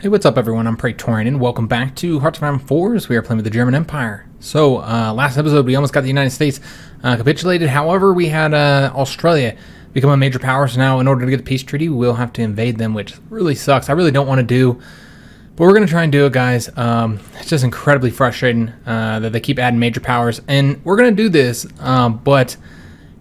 Hey, what's up everyone? I'm Praetorian and welcome back to Hearts of Iron 4 as we are playing with the German Empire. So, last episode we almost got the United States capitulated. However, we had Australia become a major power, so now in order to get the peace treaty, we'll have to invade them, which really sucks. I really don't want to do, but we're going to try and do it, guys. It's just incredibly frustrating that they keep adding major powers, and we're going to do this, but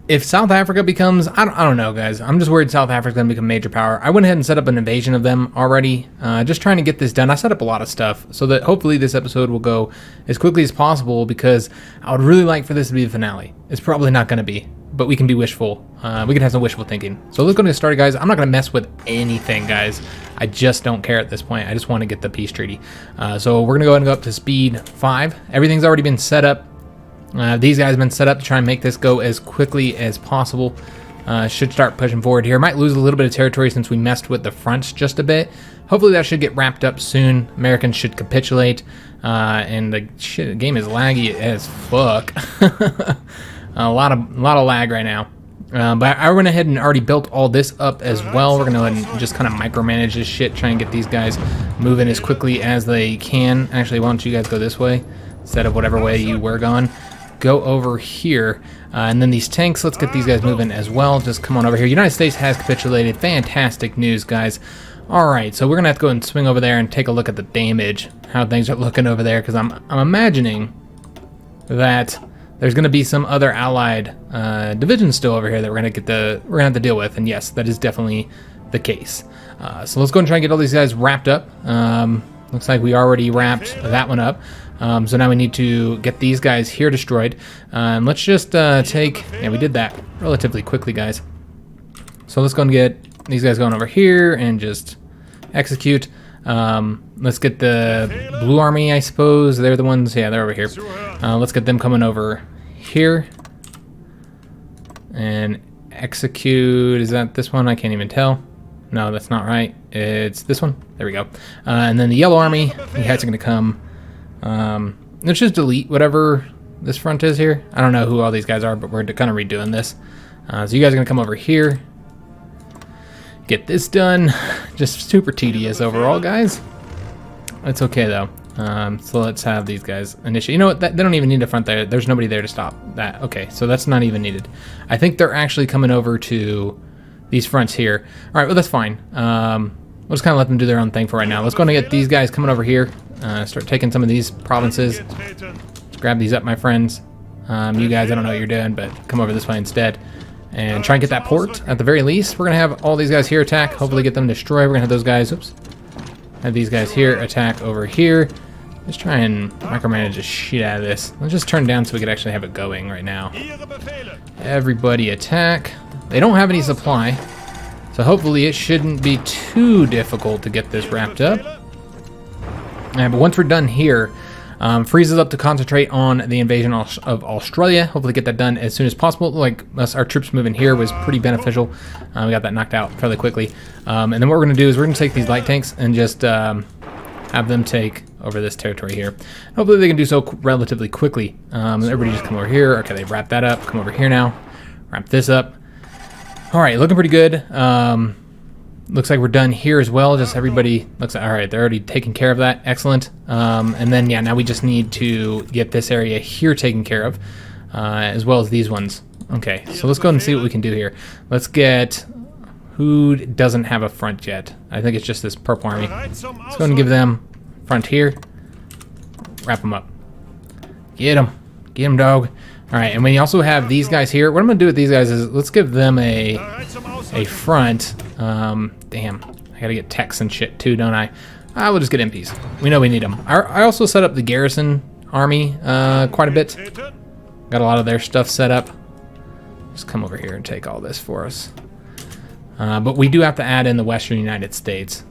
if South Africa becomes, I don't know, guys. I'm just worried South Africa's going to become a major power. I went ahead and set up an invasion of them already, just trying to get this done. I set up a lot of stuff so that hopefully this episode will go as quickly as possible because I would really like for this to be the finale. It's probably not going to be, but we can be wishful. We can have some wishful thinking. So let's go get started, guys. I'm not going to mess with anything, guys. I just don't care at this point. I just want to get the peace treaty. So we're going to go ahead and go up to speed 5. Everything's already been set up. These guys have been set up to try and make this go as quickly as possible. Should start pushing forward here. Might lose a little bit of territory since we messed with the fronts just a bit. Hopefully that should get wrapped up soon. Americans should capitulate. And the game is laggy as fuck. a lot of lag right now. But I went ahead and already built all this up as well. We're going to go ahead and just kind of micromanage this shit. Try and get these guys moving as quickly as they can. Actually, why don't you guys go this way instead of whatever way you were going. Go over here, and then these tanks, let's get these guys moving as well. Just come on over here. United States has capitulated. Fantastic news, guys. Alright, so we're gonna have to go and swing over there and take a look at the damage, how things are looking over there, because I'm imagining that there's gonna be some other allied divisions still over here that we're gonna have to deal with, and yes, that is definitely the case. So let's go and try and get all these guys wrapped up. Looks like we already wrapped that one up. So now we need to get these guys here destroyed. And let's just take... Yeah, we did that relatively quickly, guys. So let's go and get these guys going over here and just execute. Let's get the blue army, I suppose. They're the ones... Yeah, they're over here. Let's get them coming over here. And execute... Is that this one? I can't even tell. No, that's not right. It's this one. There we go. And then the yellow army, the Hyatt's going to come... let's just delete whatever this front is here. I don't know who all these guys are, but we're kind of redoing this. So you guys are going to come over here. Get this done. Just super tedious overall, guys. It's okay, though. So let's have these guys initiate. You know what? They don't even need a front there. There's nobody there to stop that. Okay, so that's not even needed. I think they're actually coming over to these fronts here. All right, well, that's fine. We'll just kind of let them do their own thing for right now. Let's go and get these guys coming over here. Start taking some of these provinces. Let's grab these up, my friends. You guys, I don't know what you're doing, but come over this way instead. And try and get that port. At the very least, we're going to have all these guys here attack. Hopefully get them destroyed. We're going to have those guys, oops. Have these guys here attack over here. Let's try and micromanage the shit out of this. Let's just turn down so we could actually have it going right now. Everybody attack. They don't have any supply. So hopefully it shouldn't be too difficult to get this wrapped up. But once we're done here, freezes up to concentrate on the invasion of Australia. Hopefully get that done as soon as possible. Like our troops moving here was pretty beneficial. We got that knocked out fairly quickly. And then what we're going to do is we're going to take these light tanks and just have them take over this territory here. Hopefully they can do so relatively quickly. Everybody just come over here. Okay, they've wrapped that up. Come over here now. Wrap this up. All right, looking pretty good. Looks like we're done here as well. Just everybody looks all right. They're already taking care of that. Excellent. And then, yeah, now we just need to get this area here taken care of, as well as these ones. Okay, so let's go ahead and see what we can do here. Let's get... Who doesn't have a front yet? I think it's just this purple army. Let's go ahead and give them front here. Wrap them up. Get them. Get them, dog. All right, and we also have these guys here. What I'm going to do with these guys is let's give them a front. Damn, I got to get techs and shit too, don't I? We'll just get MPs. We know we need them. I also set up the garrison army quite a bit. Got a lot of their stuff set up. Just come over here and take all this for us. But we do have to add in the Western United States,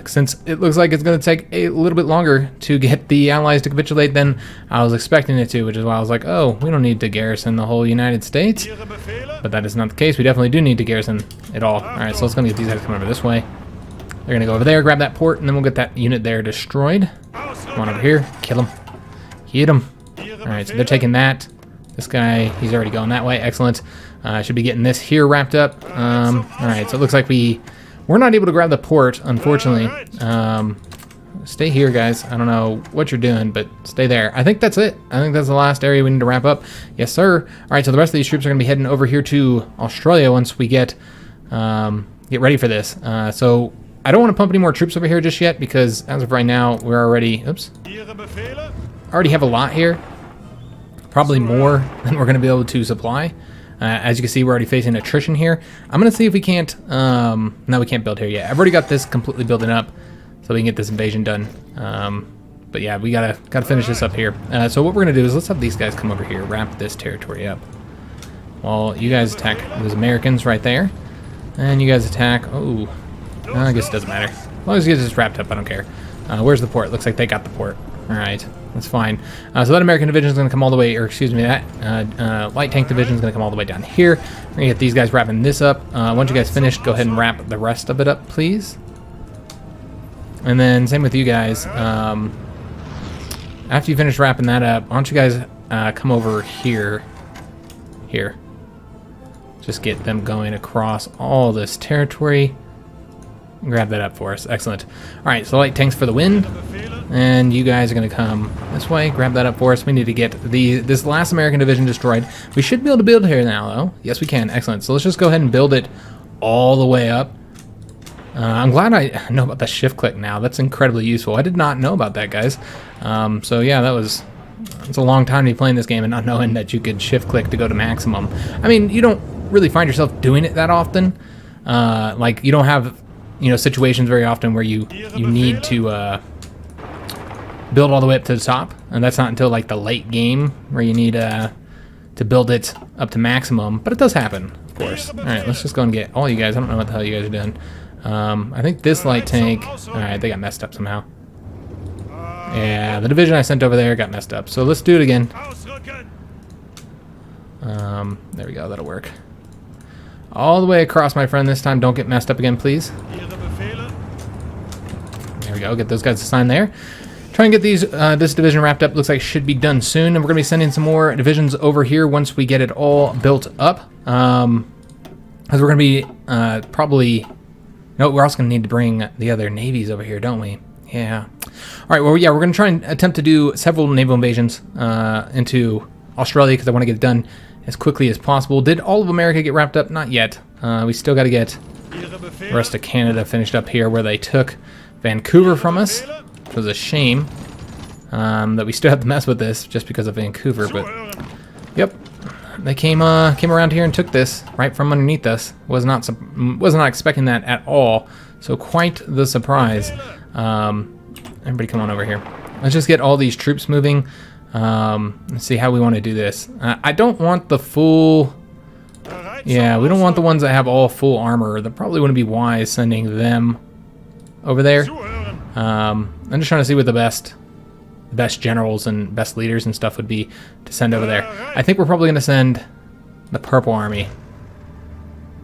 since it looks like it's going to take a little bit longer to get the Allies to capitulate than I was expecting it to, which is why I was like, oh, we don't need to garrison the whole United States. But that is not the case. We definitely do need to garrison it all. All right, so let's go and get these guys coming over this way. They're going to go over there, grab that port, and then we'll get that unit there destroyed. Come on over here, kill them. Hit them. All right, so they're taking that. This guy, he's already going that way. Excellent. Should be getting this here wrapped up. All right, so it looks like we're not able to grab the port, unfortunately. stay here, guys. I don't know what you're doing, but stay there. I think that's it. I think that's the last area we need to wrap up. Yes, sir. All right, so the rest of these troops are going to be heading over here to Australia once we get ready for this. So I don't want to pump any more troops over here just yet because as of right now, we're already, already have a lot here. Probably more than we're going to be able to supply. As you can see, we're already facing attrition here. I'm going to see if we can't, no, we can't build here yet. I've already got this completely building up so we can get this invasion done. But yeah, we gotta finish this up here. So what we're going to do is let's have these guys come over here, wrap this territory up. While you guys attack those Americans right there. And you guys attack, oh, I guess it doesn't matter. As long as you guys just wrapped up, I don't care. Where's the port? Looks like they got the port. All right, that's fine. So that American division is going to come all the way, or excuse me, that light tank division is going to come all the way down here. We're going to get these guys wrapping this up. Once you guys finish, go ahead and wrap the rest of it up, please. And then same with you guys. After you finish wrapping that up, why don't you guys come over here. Here. Just get them going across all this territory. Grab that up for us. Excellent. All right, so light tanks for the win. And you guys are going to come this way. Grab that up for us. We need to get this last American division destroyed. We should be able to build here now, though. Yes, we can. Excellent. So let's just go ahead and build it all the way up. I'm glad I know about the shift click now. That's incredibly useful. I did not know about that, guys. So yeah, it's a long time to be playing this game and not knowing that you could shift click to go to maximum. I mean, you don't really find yourself doing it that often. Like you don't have, situations very often where you need to build all the way up to the top, and that's not until like the late game where you need to build it up to maximum. But it does happen, of course. All right, let's just go and get all you guys. I don't know what the hell you guys are doing. I think this light tank. All right, they got messed up somehow. Yeah, the division I sent over there got messed up. So let's do it again. There we go. That'll work. All the way across, my friend. This time, don't get messed up again, please. There we go. Get those guys assigned there. Try and get this division wrapped up. Looks like it should be done soon. And we're going to be sending some more divisions over here once we get it all built up. Because we're going to be probably... No, we're also going to need to bring the other navies over here, don't we? Yeah. All right, well, yeah, we're going to try and attempt to do several naval invasions into Australia because I want to get it done as quickly as possible. Did all of America get wrapped up? Not yet. We still got to get the rest of Canada finished up here where they took Vancouver from us, which was a shame that we still have to mess with this just because of Vancouver. But, yep. They came around here and took this right from underneath us. Was not expecting that at all. So quite the surprise. Everybody come on over here. Let's just get all these troops moving. Let's see how we want to do this. I don't want the full... Yeah, we don't want the ones that have all full armor. That probably wouldn't be wise sending them over there. I'm just trying to see what the best generals and best leaders and stuff would be to send over there. I think we're probably going to send the Purple Army.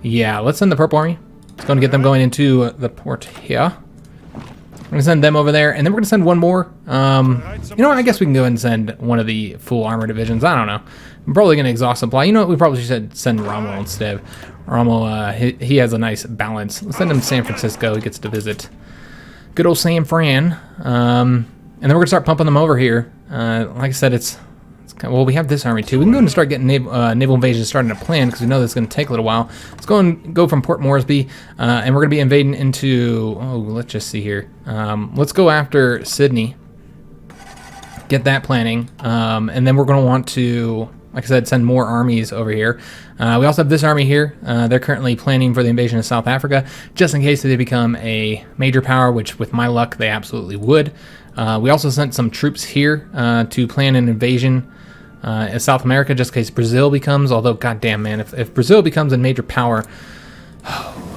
Yeah, let's send the Purple Army. Let's go and get them going into the port here. We're going to send them over there, and then we're going to send one more. You know what? I guess we can go ahead and send one of the full armor divisions. I don't know. I'm probably going to exhaust supply. You know what? We probably should send Rommel instead. Rommel, he has a nice balance. Let's send him to San Francisco. He gets to visit good old San Fran. And then we're going to start pumping them over here. Like I said, it's kind of, well, we have this army too. We can go and start getting naval invasions starting to plan because we know that's going to take a little while. Let's go from Port Moresby, and we're going to be invading into, let's just see here. Let's go after Sydney. Get that planning. And then we're going to want to, like I said, send more armies over here. We also have this army here. They're currently planning for the invasion of South Africa, just in case they become a major power, which with my luck, they absolutely would. We also sent some troops here to plan an invasion of South America, just in case Brazil becomes, although, goddamn, man, if Brazil becomes a major power,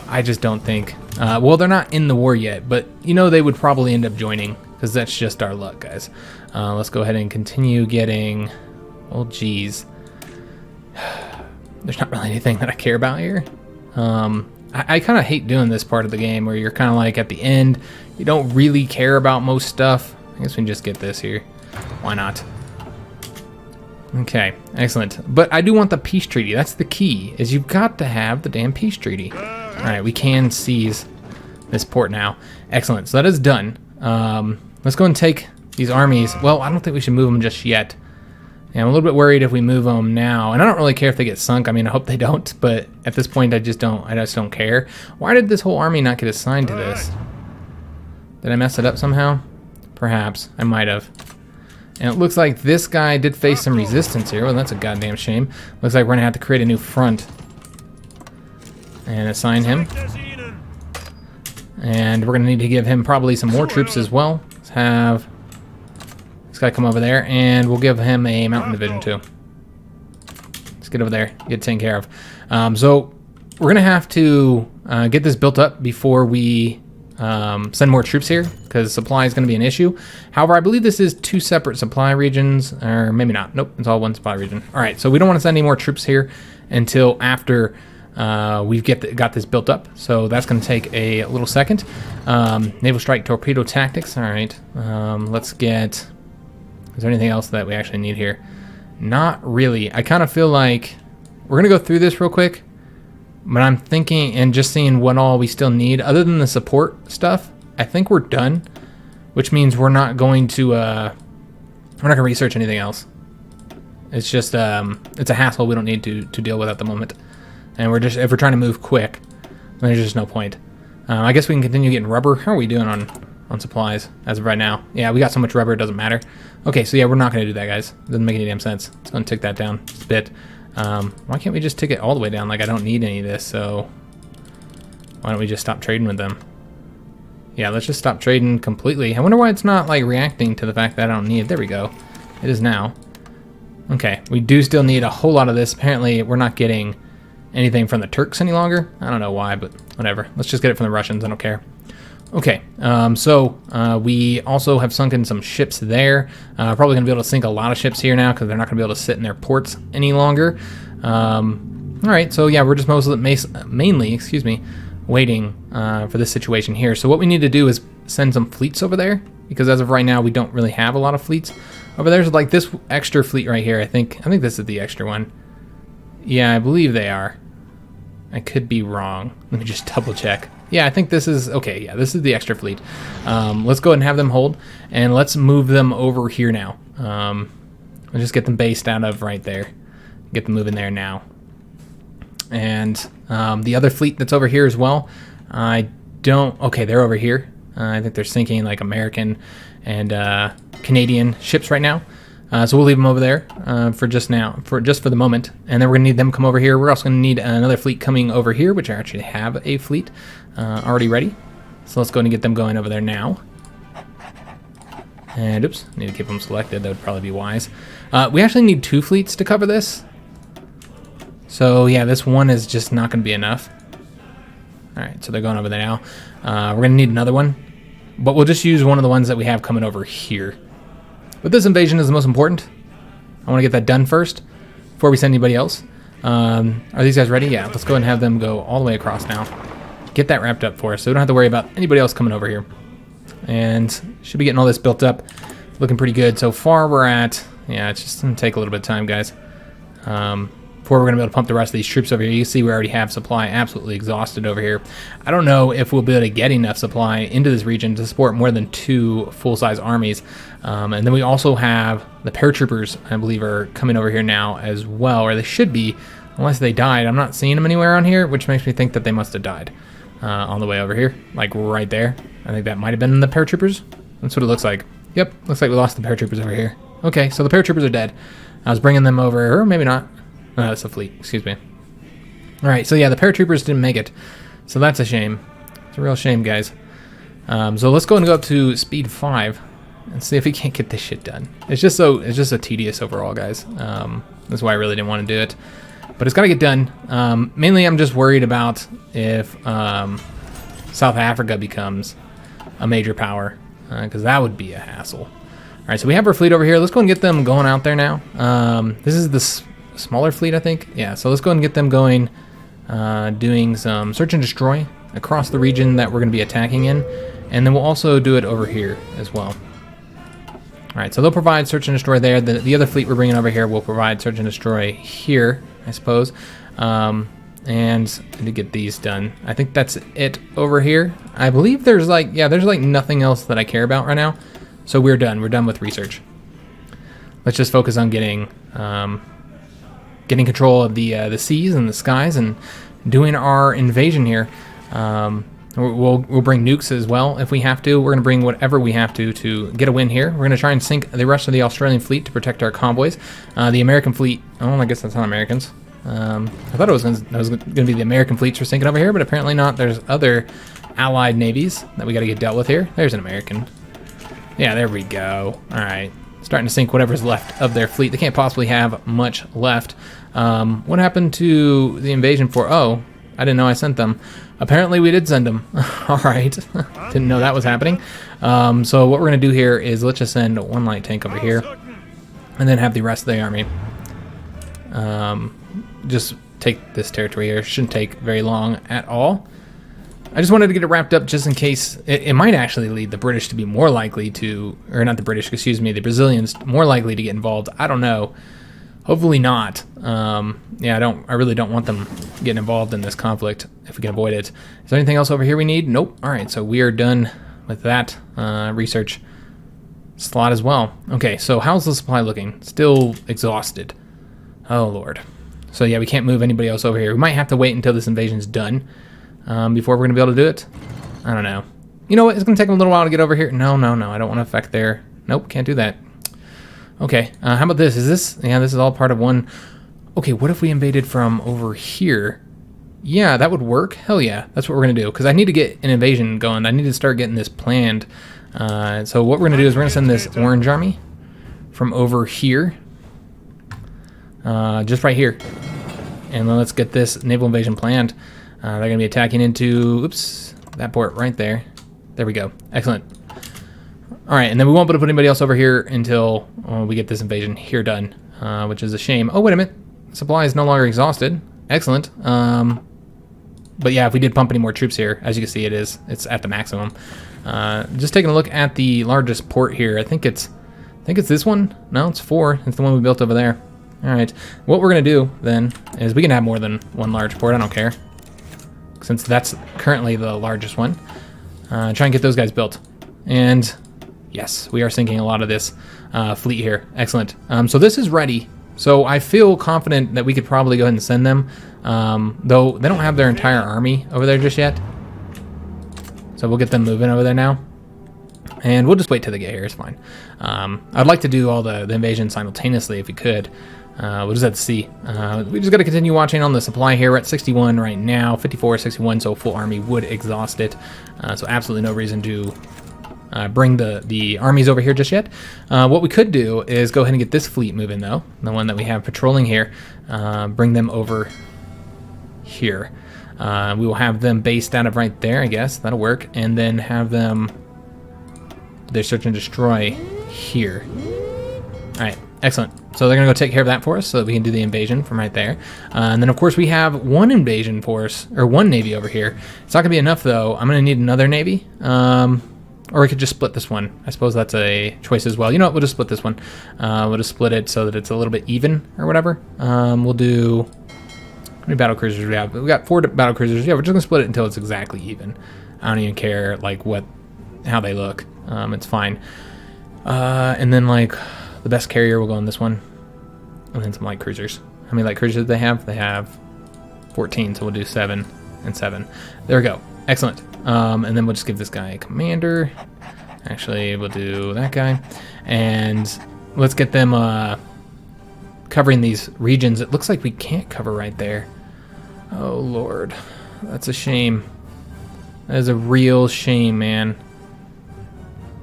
I just don't think. Well, they're not in the war yet, but, they would probably end up joining, because that's just our luck, guys. Let's go ahead and continue getting... Oh, geez. There's not really anything that I care about here. I kind of hate doing this part of the game where you're kind of like at the end, you don't really care about most stuff. I guess we can just get this here. Why not? Okay, excellent. But I do want the peace treaty. That's the key, is you've got to have the damn peace treaty. All right, we can seize this port now. Excellent, so that is done. Let's go and take these armies. Well, I don't think we should move them just yet. Yeah, I'm a little bit worried if we move them now, and I don't really care if they get sunk. I mean, I hope they don't, but at this point, I just don't care. Why did this whole army not get assigned to this? Did I mess it up somehow? Perhaps. I might have. And it looks like this guy did face some resistance here. Well, that's a goddamn shame. Looks like we're gonna have to create a new front and assign him. And we're gonna need to give him probably some more troops as well. Let's have this guy come over there, and we'll give him a mountain division too. Let's get over there, get it taken care of. So we're gonna have to get this built up before we send more troops here, because supply is going to be an issue. However, I believe this is 2 separate supply regions, or maybe not. Nope, it's all 1 supply region. All right, so we don't want to send any more troops here until after we've got this built up. So that's going to take a little second. Naval strike torpedo tactics. All right, let's get. Is there anything else that we actually need here? Not really. I kind of feel like we're going to go through this real quick. But I'm thinking and just seeing what all we still need, other than the support stuff. I think we're done, which means we're not going to research anything else. It's just it's a hassle we don't need to deal with at the moment, and if we're trying to move quick, then there's just no point. I guess we can continue getting rubber. How are we doing on supplies as of right now? Yeah, we got so much rubber it doesn't matter. Okay, so yeah, we're not going to do that, guys. Doesn't make any damn sense. It's going to tick that down just a bit. Why can't we just tick it all the way down? Like, I don't need any of this, so why don't we just stop trading with them? Yeah, let's just stop trading completely. I wonder why it's not, like, reacting to the fact that I don't need it. There we go. It is now. Okay, we do still need a whole lot of this. Apparently, we're not getting anything from the Turks any longer. I don't know why, but whatever. Let's just get it from the Russians. I don't care. Okay, we also have sunken some ships there. Probably going to be able to sink a lot of ships here now because they're not going to be able to sit in their ports any longer. All right, so yeah, we're just mainly, waiting for this situation here. So what we need to do is send some fleets over there, because as of right now, we don't really have a lot of fleets over there. So like this extra fleet right here, I think this is the extra one. Yeah, I believe they are. I could be wrong. Let me just double check. Yeah, I think this is, okay, yeah, this is the extra fleet. Let's go ahead and have them hold, and let's move them over here now. Let's just get them based out of right there. Get them moving there now. And the other fleet that's over here as well, okay, they're over here. I think they're sinking like American and Canadian ships right now. So we'll leave them over there for the moment, and then we're gonna need them to come over here. We're also gonna need another fleet coming over here, which I actually have a fleet already ready. So let's go ahead and get them going over there now. And oops, need to keep them selected. That would probably be wise. We actually need 2 fleets to cover this. So yeah, this one is just not gonna be enough. All right, so they're going over there now. We're gonna need another one, but we'll just use one of the ones that we have coming over here. But this invasion is the most important. I want to get that done first before we send anybody else. Are these guys ready? Yeah, let's go ahead and have them go all the way across now. Get that wrapped up for us so we don't have to worry about anybody else coming over here. And should be getting all this built up. Looking pretty good. So far we're at, yeah, it's just going to take a little bit of time, guys. Before we're going to be able to pump the rest of these troops over here. You see we already have supply absolutely exhausted over here. I don't know if we'll be able to get enough supply into this region to support more than 2 full-size armies. And then we also have the paratroopers, I believe, are coming over here now as well, or they should be, unless they died. I'm not seeing them anywhere around here, which makes me think that they must have died on the way over here, like right there. I think that might have been the paratroopers. That's what it looks like. Yep, looks like we lost the paratroopers over here. Okay, so the paratroopers are dead. I was bringing them over, or maybe not. No, that's a fleet, excuse me. All right, so yeah, the paratroopers didn't make it. So that's a shame. It's a real shame, guys. So let's go and go up to speed 5 and see if we can't get this shit done. It's just so tedious overall, guys. That's why I really didn't want to do it. But it's got to get done. Mainly I'm just worried about if South Africa becomes a major power, because that would be a hassle. All right, so we have our fleet over here. Let's go and get them going out there now. This is the smaller fleet, I think. Yeah, so let's go ahead and get them going, doing some search and destroy across the region that we're going to be attacking in, and then we'll also do it over here as well. All right, so they'll provide search and destroy there. The other fleet we're bringing over here will provide search and destroy here, I suppose. And to get these done. I think that's it over here. I believe there's like, yeah, there's like nothing else that I care about right now. So we're done. We're done with research. Let's just focus on getting control of the seas and the skies and doing our invasion here. We'll bring nukes as well if we have to. We're going to bring whatever we have to get a win here. We're going to try and sink the rest of the Australian fleet to protect our convoys. The American fleet, oh, I guess that's not Americans. I thought it was going to be the American fleets we're sinking over here, but apparently not. There's other allied navies that we got to get dealt with here. There's an American. Yeah, there we go. All right. Starting to sink whatever's left of their fleet. They can't possibly have much left. What happened to the invasion for? Oh, I didn't know I sent them. Apparently we did send them. All right. Didn't know that was happening. So what we're going to do here is let's just send one light tank over here and then have the rest of the army just take this territory here. Shouldn't take very long at all. I just wanted to get it wrapped up just in case. It might actually lead the British to be more likely to, or not the British, excuse me, the Brazilians more likely to get involved. I don't know. Hopefully not. Yeah, I really don't want them getting involved in this conflict if we can avoid it. Is there anything else over here we need? Nope. All right, so we are done with that research slot as well. Okay, so how's the supply looking? Still exhausted. Oh, Lord. So yeah, we can't move anybody else over here. We might have to wait until this invasion's done before we're going to be able to do it. I don't know. You know what? It's going to take them a little while to get over here. No. I don't want to affect their... Nope, can't do that. Okay, how about this? Is this... Yeah, this is all part of one... Okay, what if we invaded from over here? Yeah, that would work. Hell yeah, that's what we're going to do. Because I need to get an invasion going. I need to start getting this planned. So what we're going to do is we're going to send this orange army from over here. Just right here. And then let's get this naval invasion planned. They're going to be attacking into, oops, that port right there. There we go. Excellent. All right, and then we won't be able to put anybody else over here until we get this invasion here done, which is a shame. Oh, wait a minute. Supply is no longer exhausted. Excellent. But yeah, if we did pump any more troops here, as you can see, it's at the maximum. Just taking a look at the largest port here. I think it's this one. No, it's 4. It's the one we built over there. All right. What we're gonna do then is we can have more than one large port. I don't care, since that's currently the largest one. Try and get those guys built. And yes, we are sinking a lot of this fleet here. Excellent. So this is ready. So I feel confident that we could probably go ahead and send them, though they don't have their entire army over there just yet. So we'll get them moving over there now. And we'll just wait till they get here. It's fine. I'd like to do all the invasion simultaneously if we could. We'll just have to see. We just got to continue watching on the supply here. We're at 61 right now, 54, 61, so full army would exhaust it. So absolutely no reason to bring the armies over here just yet. What we could do is go ahead and get this fleet moving, though, the one that we have patrolling here. Bring them over here. We will have them based out of right there, I guess. That'll work. And then have them... They search and destroy here. All right, excellent. So they're gonna go take care of that for us so that we can do the invasion from right there. And then of course we have one invasion force, or one navy over here. It's not gonna be enough though. I'm gonna need another navy. Or we could just split this one. I suppose that's a choice as well. You know what, we'll just split this one. We'll just split it so that it's a little bit even or whatever. We'll do, how many battle cruisers do we have? We got 4 battle cruisers. Yeah, we're just gonna split it until it's exactly even. I don't even care like how they look. It's fine. And then like the best carrier will go on this one, and then some light cruisers. How many light cruisers do they have? They have 14, so we'll do 7 and 7. There we go. Excellent. And then we'll just give this guy a commander. Actually, we'll do that guy, and let's get them covering these regions. It looks like we can't cover right there. Oh Lord, that's a shame. That is a real shame, man.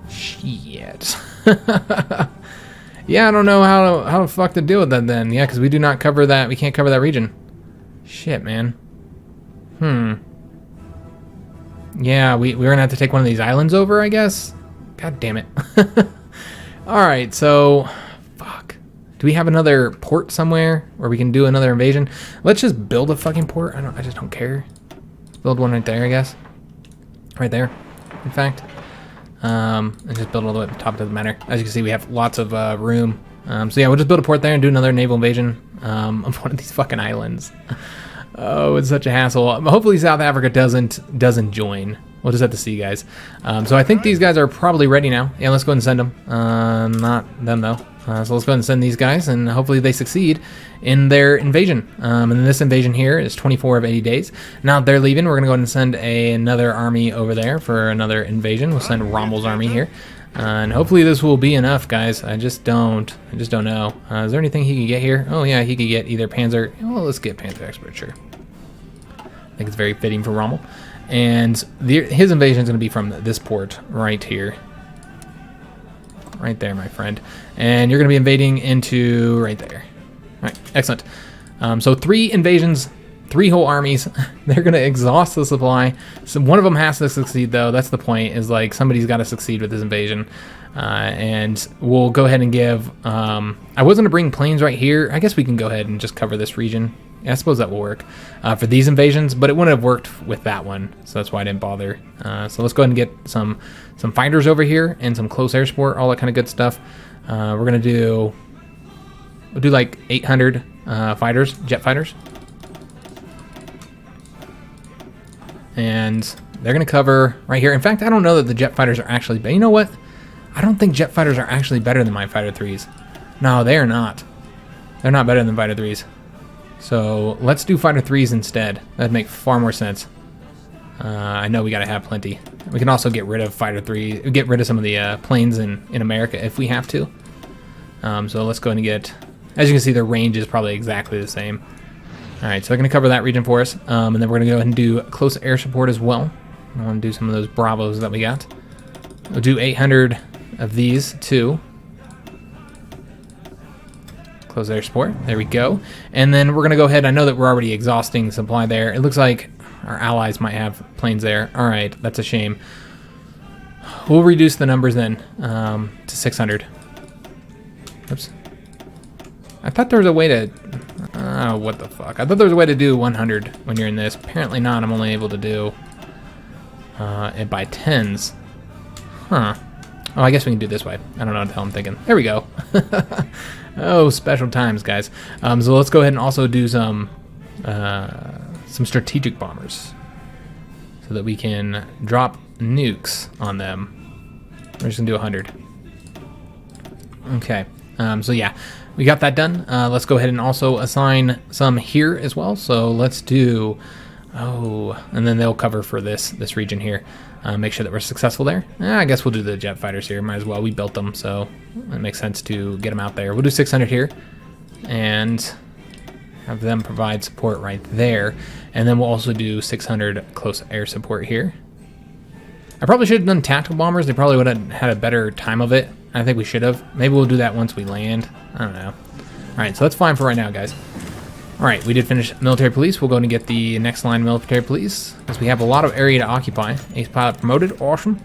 Shit. Yeah, I don't know how the fuck to deal with that then. Yeah, because we do not cover that. We can't cover that region. Shit, man. Yeah, we're going to have to take one of these islands over, I guess. God damn it. Alright, so... Fuck. Do we have another port somewhere where we can do another invasion? Let's just build a fucking port. I just don't care. Let's build one right there, I guess. Right there, in fact. And just build all the way up the top, doesn't matter. As you can see, we have lots of room. So yeah, we'll just build a port there and do another naval invasion of one of these fucking islands. Oh, it's such a hassle. Hopefully South Africa doesn't join. We'll just have to see, guys. So I think these guys are probably ready now. Yeah, let's go ahead and send them. Not them, though. So let's go ahead and send these guys, and hopefully they succeed in their invasion. And then this invasion here is 24 of 80 days. Now they're leaving. We're going to go ahead and send another army over there for another invasion. We'll send Rommel's army here. And hopefully this will be enough, guys. I just don't know. Is there anything he could get here? Oh, yeah, he could get either Panzer. Well, let's get Panzer Expert, sure. I think it's very fitting for Rommel. And his invasion is going to be from this port right here. Right there, my friend. And you're going to be invading into right there. All right, excellent. So 3 invasions, 3 whole armies. They're going to exhaust the supply. So one of them has to succeed, though. That's the point, is like somebody's got to succeed with this invasion. And we'll go ahead and give... I was going to bring planes right here. I guess we can go ahead and just cover this region. Yeah, I suppose that will work for these invasions, but it wouldn't have worked with that one, so that's why I didn't bother. So let's go ahead and get some fighters over here and some close air support, all that kind of good stuff. We'll do like 800 fighters, jet fighters, and they're gonna cover right here. In fact, I don't know that the jet fighters are actually. But you know what? I don't think jet fighters are actually better than my fighter 3s. No, they are not. They're not better than fighter 3s. So let's do fighter 3s instead. That'd make far more sense. I know we gotta have plenty. We can also get rid of fighter 3, get rid of some of the planes in America if we have to. So let's go ahead and get, as you can see, the range is probably exactly the same. All right, so they're gonna cover that region for us. And then we're gonna go ahead and do close air support as well. I wanna do some of those Bravos that we got. We'll do 800 of these too. Close air support. There we go. And then we're going to go ahead. I know that we're already exhausting supply there. It looks like our allies might have planes there. All right. That's a shame. We'll reduce the numbers then to 600. Oops. I thought there was a way to... Oh, what the fuck. I thought there was a way to do 100 when you're in this. Apparently not. I'm only able to do it by 10s. Huh. Oh, I guess we can do it this way. I don't know what the hell I'm thinking. There we go. Oh, special times, guys. So let's go ahead and also do some strategic bombers so that we can drop nukes on them. We're just gonna do 100. Okay. So yeah, we got that done. Let's go ahead and also assign some here as well. So let's do... Oh, and then they'll cover for this region here. Make sure that we're successful there. I guess we'll do the jet fighters here. Might as well. We built them, so it makes sense to get them out there. We'll do 600 here and have them provide support right there. And then we'll also do 600 close air support here. I probably should have done tactical bombers. They probably would have had a better time of it. I think we should have. Maybe we'll do that once we land. I don't know. All right, so that's fine for right now, guys. All right, we did finish military police. We'll go and get the next line military police because we have a lot of area to occupy. Ace pilot promoted, awesome.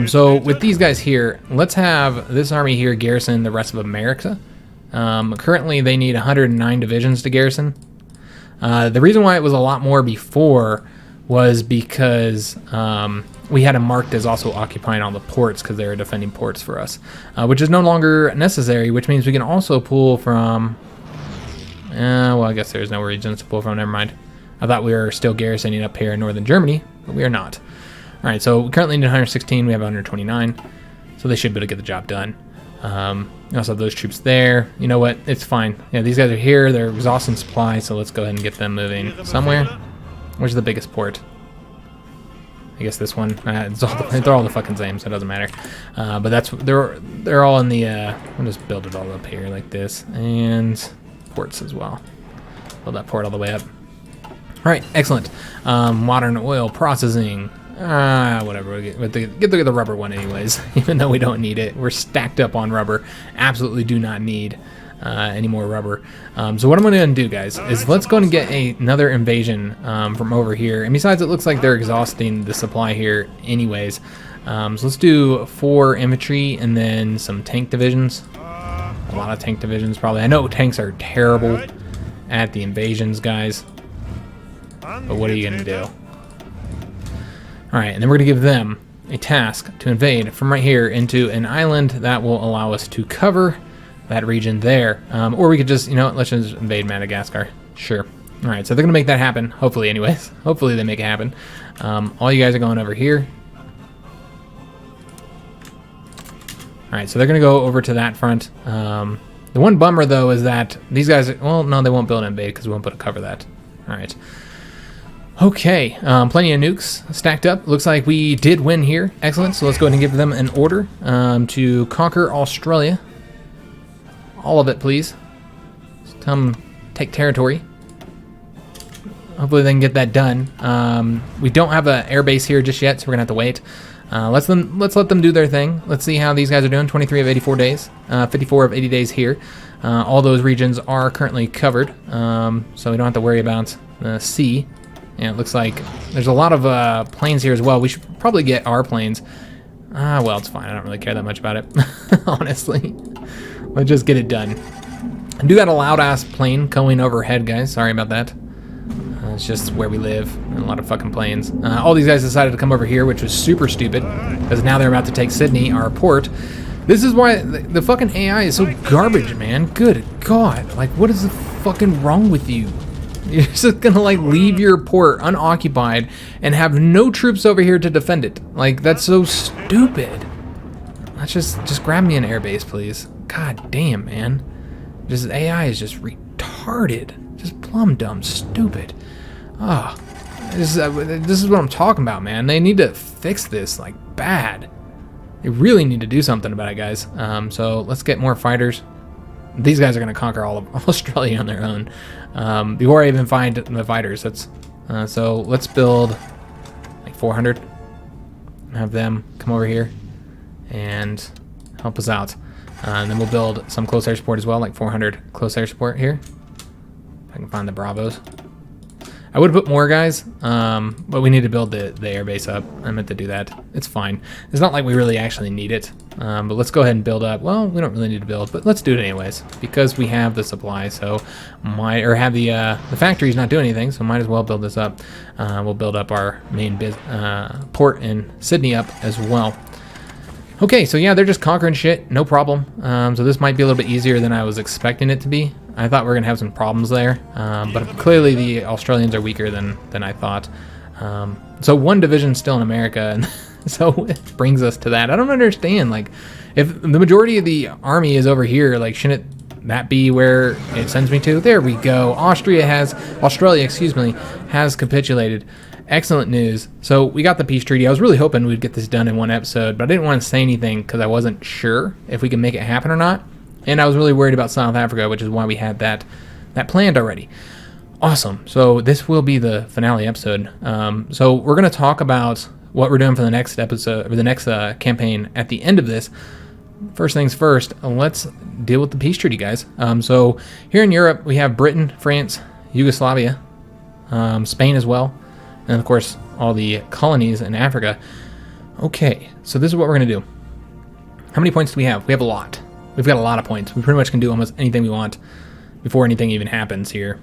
So with these guys here, let's have this army here garrison the rest of America. Currently, they need 109 divisions to garrison. The reason why it was a lot more before was because we had them marked as also occupying all the ports because they were defending ports for us, which is no longer necessary, which means we can also pull from... well, I guess there's no regions to pull from. Never mind. I thought we were still garrisoning up here in northern Germany, but we are not. All right, so we currently need 116. We have 129, so they should be able to get the job done. We also have those troops there. You know what? It's fine. Yeah, these guys are here. They're exhausting supply, so let's go ahead and get them moving somewhere. Where's the biggest port? I guess this one. They're all the fucking same, so it doesn't matter. But that's they're all in the. I'll just build it all up here like this and. Ports as well. Build that port all the way up. All right, excellent. Modern oil processing. Whatever. Get the rubber one anyways, even though we don't need it. We're stacked up on rubber. Absolutely do not need any more rubber. So what I'm going to do, guys, is let's go and get another invasion from over here. And besides, it looks like they're exhausting the supply here anyways. So let's do 4 infantry and then some tank divisions. A lot of tank divisions, probably. I know tanks are terrible at the invasions, guys. But what are you going to do? All right, and then we're going to give them a task to invade from right here into an island that will allow us to cover that region there. Or we could just, you know, let's just invade Madagascar. Sure. All right, so they're gonna make that happen. Hopefully, anyways. Hopefully they make it happen. All you guys are going over here. All right, so they're gonna go over to that front. The one bummer though is that these guys, well, no, they won't build an base because we won't be able to cover that. All right. Okay, plenty of nukes stacked up. Looks like we did win here. Excellent. So let's go ahead and give them an order to conquer Australia. All of it, please. Just come take territory. Hopefully they can get that done. We don't have an air base here just yet, so we're gonna have to wait. Let's let them do their thing. Let's see how these guys are doing. 23 of 84 days, 54 of 80 days here. All those regions are currently covered, so we don't have to worry about the sea. Yeah, it looks like there's a lot of planes here as well. We should probably get our planes. Well, it's fine. I don't really care that much about it, honestly. Let's just get it done. I do got a loud-ass plane going overhead, guys. Sorry about that. It's just where we live. A lot of fucking planes. All these guys decided to come over here, which was super stupid, because now they're about to take Sydney, our port. This is why the fucking AI is so garbage, man. Good God. Like, what is fucking wrong with you? You're just gonna, like, leave your port unoccupied and have no troops over here to defend it. Like, that's so stupid. Let's just grab me an airbase, please. God damn, man. Just AI is just retarded. Just plumb dumb, stupid. Oh, this is what I'm talking about, man. They need to fix this, like, bad. They really need to do something about it, guys. So let's get more fighters. These guys are going to conquer all of Australia on their own before I even find the fighters. That's so let's build like 400. Have them come over here and help us out. And then we'll build some close air support as well, like 400 close air support here. If I can find the Bravos. I would put more guys, but we need to build the airbase up. I meant to do that. It's fine. It's not like we really actually need it, but let's go ahead and build up. Well, we don't really need to build, but let's do it anyways because we have the supply. So the factory's not doing anything, so might as well build this up. We'll build up our main port in Sydney up as well. Okay, so yeah, they're just conquering shit, no problem. So this might be a little bit easier than I was expecting it to be. I thought we were gonna have some problems there, but clearly the Australians are weaker than I thought. So one division's still in America, and so it brings us to that. I don't understand, like, if the majority of the army is over here, like, shouldn't that be where it sends me to? There we go. Australia, excuse me, has capitulated. Excellent news. So we got the peace treaty. I was really hoping we'd get this done in one episode, but I didn't want to say anything because I wasn't sure if we could make it happen or not. And I was really worried about South Africa, which is why we had that planned already. Awesome. So this will be the finale episode. So we're going to talk about what we're doing for the next episode, or the next campaign at the end of this. First things first, let's deal with the peace treaty, guys. So here in Europe, we have Britain, France, Yugoslavia, Spain as well, and of course, all the colonies in Africa. Okay, so this is what we're going to do. How many points do we have? We have a lot. We've got a lot of points. We pretty much can do almost anything we want before anything even happens here.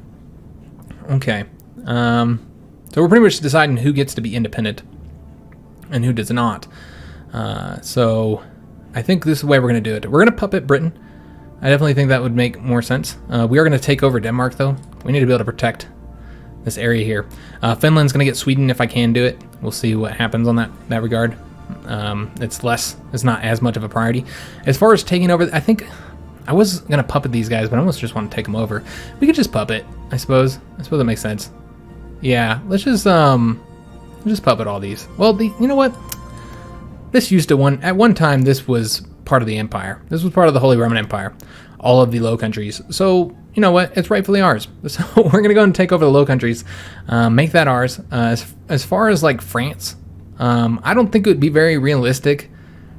Okay. So we're pretty much deciding who gets to be independent and who does not. So I think this is the way we're going to do it. We're going to puppet Britain. I definitely think that would make more sense. We are going to take over Denmark, though. We need to be able to protect this area here. Finland's going to get Sweden if I can do it. We'll see what happens on that regard. It's not as much of a priority. As far as taking over, I think I was going to puppet these guys, but I almost just want to take them over. We could just puppet, I suppose. I suppose that makes sense. Yeah, let's just puppet all these. Well, you know what? This used to at one time, this was part of the empire. This was part of the Holy Roman Empire. All of the Low Countries. So, you know what? It's rightfully ours. So we're going to go and take over the Low Countries. Make that ours. As far as, like, France, I don't think it would be very realistic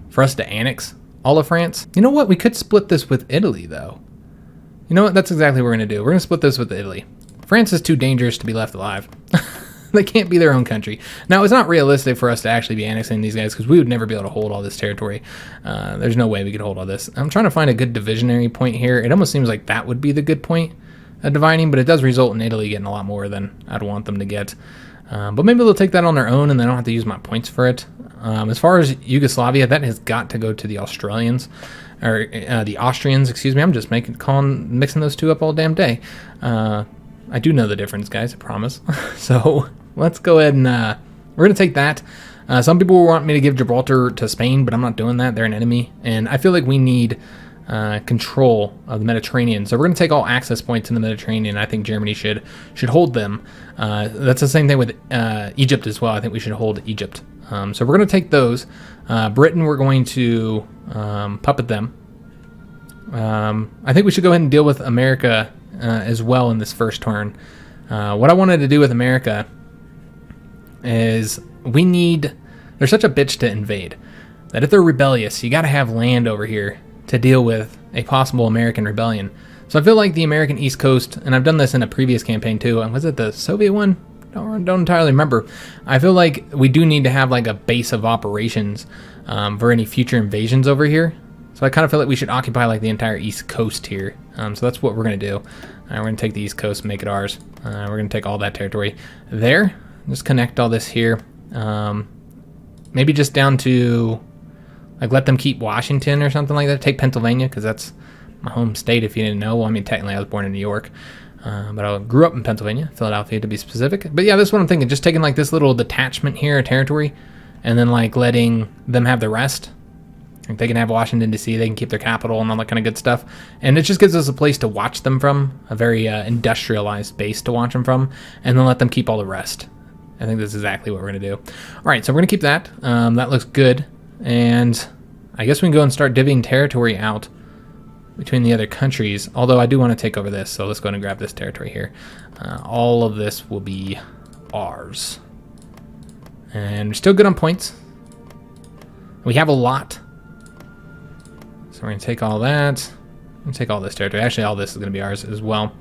for us to annex all of France. You know what? We could split this with Italy, though. You know what? That's exactly what we're going to do. We're going to split this with Italy. France is too dangerous to be left alive. They can't be their own country. Now, it's not realistic for us to actually be annexing these guys because we would never be able to hold all this territory. There's no way we could hold all this. I'm trying to find a good divisionary point here. It almost seems like that would be the good point of dividing, but it does result in Italy getting a lot more than I'd want them to get. But maybe they'll take that on their own and they don't have to use my points for it. As far as Yugoslavia, that has got to go to the Australians, or the Austrians, excuse me. I'm just mixing those two up all damn day. I do know the difference, guys, I promise. So let's go ahead and we're going to take that. Some people want me to give Gibraltar to Spain, but I'm not doing that. They're an enemy. And I feel like we need control of the Mediterranean. So we're going to take all access points in the Mediterranean. I think Germany should hold them. That's the same thing with Egypt as well. I think we should hold Egypt. So we're going to take those. Britain, we're going to puppet them. I think we should go ahead and deal with America as well in this first turn. What I wanted to do with America is they're such a bitch to invade that if they're rebellious, you got to have land over here to deal with a possible American rebellion. So I feel like the American East Coast, and I've done this in a previous campaign too, and was it the Soviet one? Don't entirely remember. I feel like we do need to have like a base of operations for any future invasions over here. So I kind of feel like we should occupy like the entire East Coast here. So that's what we're going to do. We're going to take the East Coast and make it ours. We're going to take all that territory there. Just connect all this here. Maybe just down to, like, let them keep Washington or something like that. Take Pennsylvania, because that's my home state, if you didn't know. Well, I mean, technically I was born in New York. But I grew up in Pennsylvania, Philadelphia to be specific. But yeah, that's what I'm thinking. Just taking like this little detachment here, a territory, and then like letting them have the rest. Like they can have Washington, D.C., they can keep their capital and all that kind of good stuff. And it just gives us a place to watch them from, a very industrialized base to watch them from, and then let them keep all the rest. I think that's exactly what we're going to do. All right, so we're going to keep that. That looks good. And I guess we can go and start divvying territory out between the other countries, although I do want to take over this, so let's go ahead and grab this territory here. All of this will be ours. And we're still good on points. We have a lot. So we're going to take all that. We're going to take all this territory. Actually, all this is going to be ours as well.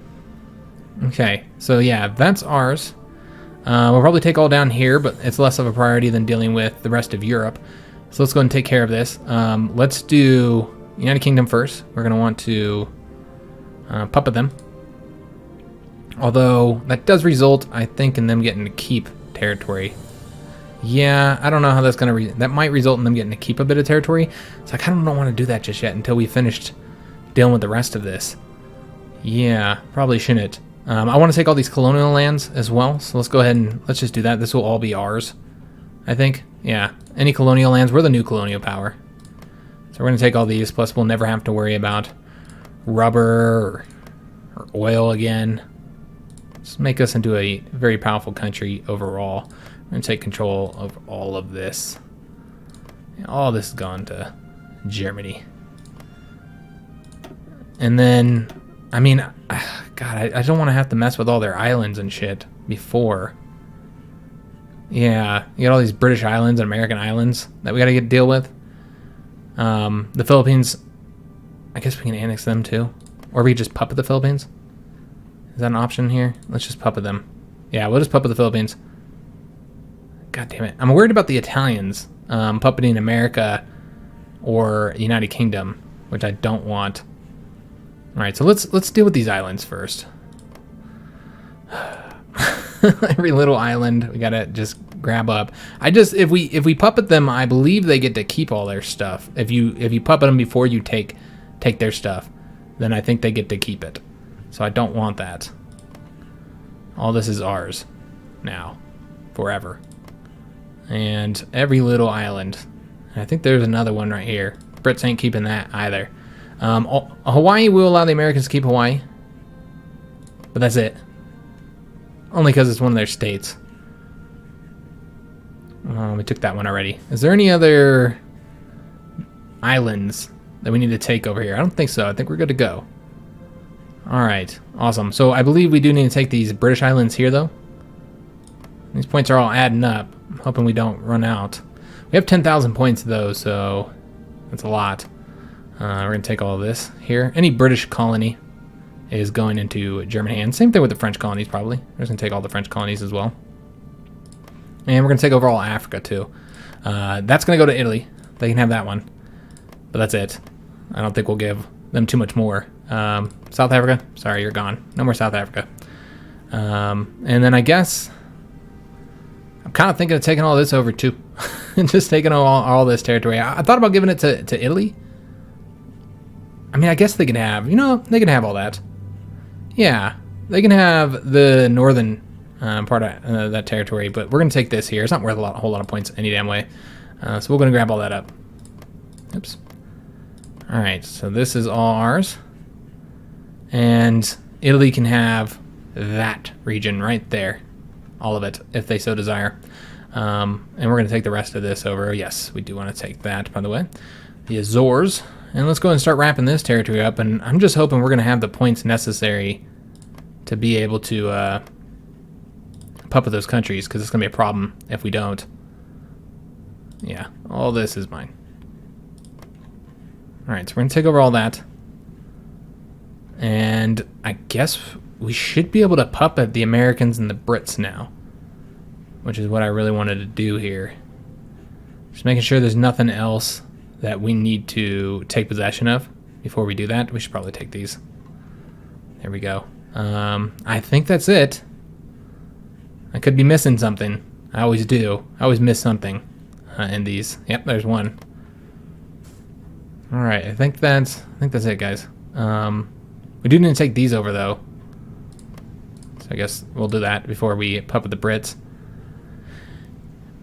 Okay, so yeah, that's ours. We'll probably take all down here, but it's less of a priority than dealing with the rest of Europe. So let's go ahead and take care of this. Let's do United Kingdom first. We're going to want to puppet them. Although that does result, I think, in them getting to keep territory. Yeah, I don't know how that's going to... that might result in them getting to keep a bit of territory. So I kind of don't want to do that just yet until we finished dealing with the rest of this. Yeah, probably shouldn't. I want to take all these colonial lands as well. So let's go ahead and let's just do that. This will all be ours, I think. Yeah, any colonial lands. We're the new colonial power. So we're going to take all these. Plus, we'll never have to worry about rubber or oil again. Just make us into a very powerful country overall. We're going to take control of all of this. All this is gone to Germany. And then, I mean, God, I don't want to have to mess with all their islands and shit before. Yeah, you got all these British islands and American islands that we got to deal with. The Philippines, I guess we can annex them too. Or we could just puppet the Philippines. Is that an option here? Let's just puppet them. Yeah, we'll just puppet the Philippines. God damn it. I'm worried about the Italians puppeting America or the United Kingdom, which I don't want. All right, so let's deal with these islands first. Every little island we gotta just grab up. If we puppet them, I believe they get to keep all their stuff. If you puppet them before you take their stuff, then I think they get to keep it. So I don't want that. All this is ours now, forever. And every little island. I think there's another one right here. Brits ain't keeping that either. Hawaii will allow the Americans to keep Hawaii, but that's it. Only because it's one of their states. We took that one already. Is there any other islands that we need to take over here? I don't think so. I think we're good to go. All right, awesome. So I believe we do need to take these British islands here, though. These points are all adding up. I'm hoping we don't run out. We have 10,000 points, though, so that's a lot. We're going to take all of this here. Any British colony is going into German hands. Same thing with the French colonies, probably. We're just going to take all the French colonies as well. And we're going to take over all Africa, too. That's going to go to Italy. They can have that one. But that's it. I don't think we'll give them too much more. South Africa, sorry, you're gone. No more South Africa. And then I guess I'm kind of thinking of taking all this over, too. Just taking all this territory. I thought about giving it to Italy. I mean, I guess they can have, they can have all that. Yeah, they can have the northern part of that territory, but we're going to take this here. It's not worth a whole lot of points any damn way. So we're going to grab all that up. Oops. All right, so this is all ours. And Italy can have that region right there. All of it, if they so desire. And we're going to take the rest of this over. Yes, we do want to take that, by the way. The Azores. And let's go ahead and start wrapping this territory up. And I'm just hoping we're going to have the points necessary to be able to puppet those countries, because it's going to be a problem if we don't. Yeah, all this is mine. All right, so we're going to take over all that. And I guess we should be able to puppet the Americans and the Brits now, which is what I really wanted to do here. Just making sure there's nothing else that we need to take possession of before we do that. We should probably take these. There we go. I think that's it. I could be missing something. I always do. I always miss something in these. Yep, there's one. All right, I think that's it, guys. We do need to take these over though. So I guess we'll do that before we puppet the Brits.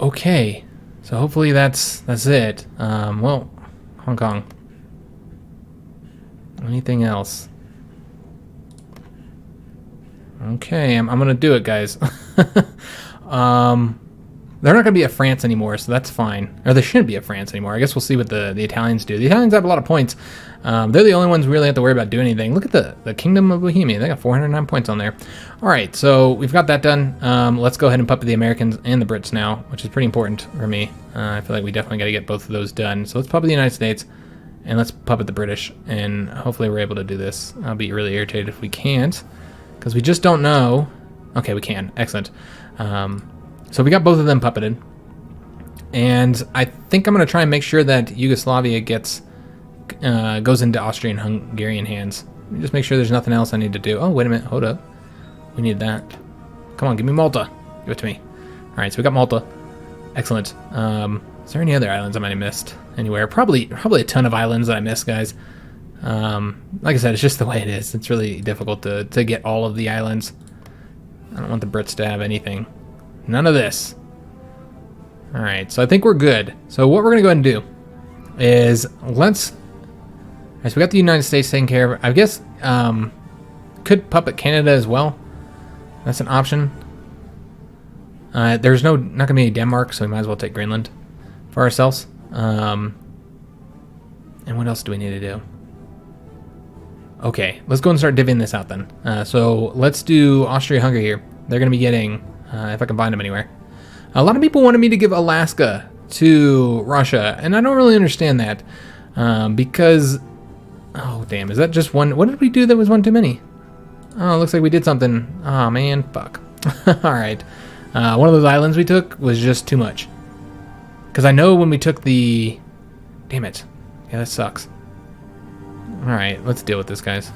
Okay, so hopefully that's it. Well, Hong Kong. Anything else? Okay, I'm gonna do it, guys. They're not gonna be at France anymore, so that's fine. Or they shouldn't be at France anymore. I guess we'll see what the Italians do. The Italians have a lot of points. They're the only ones we really have to worry about doing anything. Look at the Kingdom of Bohemia. They got 409 points on there. All right, so we've got that done. Let's go ahead and puppet the Americans and the Brits now, which is pretty important for me. I feel like we definitely got to get both of those done. So let's puppet the United States, and let's puppet the British, and hopefully we're able to do this. I'll be really irritated if we can't, because we just don't know. Okay, we can. Excellent. So we got both of them puppeted. And I think I'm going to try and make sure that Yugoslavia goes into Austrian-Hungarian hands. Just make sure there's nothing else I need to do. Oh, wait a minute. Hold up. We need that. Come on, give me Malta. Give it to me. All right, so we got Malta. Excellent. Is there any other islands I might have missed anywhere? Probably a ton of islands that I missed, guys. Like I said, it's just the way it is. It's really difficult to get all of the islands. I don't want the Brits to have anything. None of this. All right, so I think we're good. So what we're going to go ahead and do is all right, so we got the United States taken care of. I guess could puppet Canada as well. That's an option. There's not going to be any Denmark, so we might as well take Greenland for ourselves. And what else do we need to do? Okay, let's go and start divvying this out then. So let's do Austria-Hungary here. They're going to be getting, if I can find them anywhere. A lot of people wanted me to give Alaska to Russia, and I don't really understand that. Because, oh damn, is that just one? What did we do that was one too many? Oh, it looks like we did something. Oh man, fuck. Alright. One of those islands we took was just too much. Because I know when we took the... Damn it. Yeah, that sucks. Alright, let's deal with this, guys.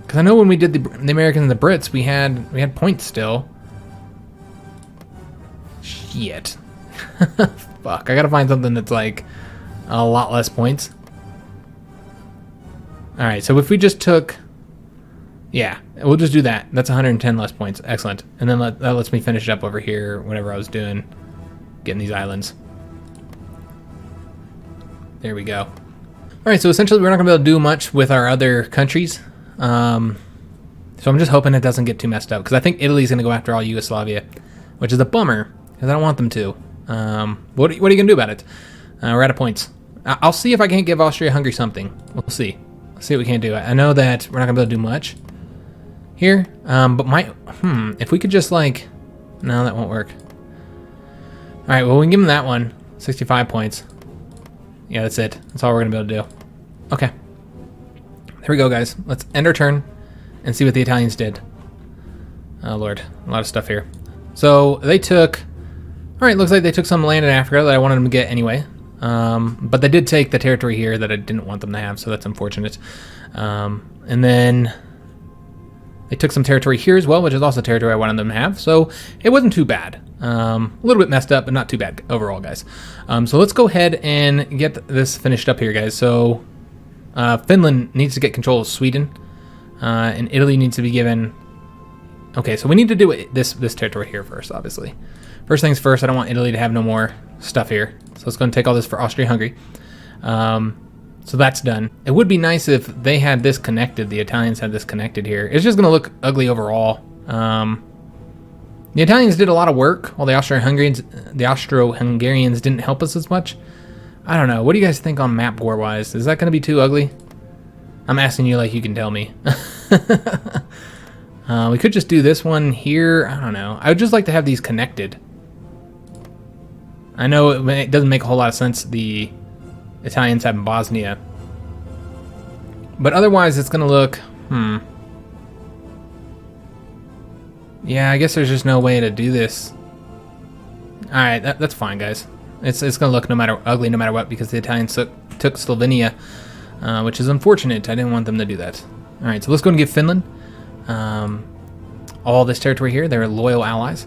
Because I know when we did the Americans and the Brits, we had points still. Shit. Fuck, I gotta find something that's like a lot less points. Alright, so if we just took... Yeah, we'll just do that. That's 110 less points. Excellent. And then that lets me finish up over here, whatever I was doing, getting these islands. There we go. All right, so essentially we're not going to be able to do much with our other countries. So I'm just hoping it doesn't get too messed up, because I think Italy's going to go after all Yugoslavia, which is a bummer, because I don't want them to. What are you going to do about it? We're out of points. I'll see if I can't give Austria-Hungary something. We'll see. Let's see what we can do. I know that we're not going to be able to do much here, but if we could just like, no, that won't work. All right, well, we can give them that one, 65 points. Yeah, that's it. That's all we're gonna be able to do. Okay, there we go, guys. Let's end our turn and see what the Italians did. Oh Lord, a lot of stuff here. So they took, all right, looks like they took some land in Africa that I wanted them to get anyway. But they did take the territory here that I didn't want them to have, so that's unfortunate. And then they took some territory here as well, which is also territory I wanted them to have, so it wasn't too bad. A little bit messed up, but not too bad overall, guys. So let's go ahead and get this finished up here, guys. So Finland needs to get control of Sweden. and Italy needs to be given... Okay, so we need to do this territory here first, obviously. First things first, I don't want Italy to have no more stuff here. So let's go and take all this for Austria-Hungary. So that's done. It would be nice if they had this connected, the Italians had this connected here. It's just going to look ugly overall. The Italians did a lot of work, while the Austro-Hungarians didn't help us as much. I don't know. What do you guys think on map war-wise? Is that going to be too ugly? I'm asking you like you can tell me. We could just do this one here. I don't know. I would just like to have these connected. I know it doesn't make a whole lot of sense, the Italians having Bosnia. But otherwise, it's going to look... Yeah, I guess there's just no way to do this. Alright, that's fine, guys. It's going to look ugly no matter what, because the Italians took Slovenia, which is unfortunate. I didn't want them to do that. Alright, so let's go and give Finland all this territory here. They're loyal allies.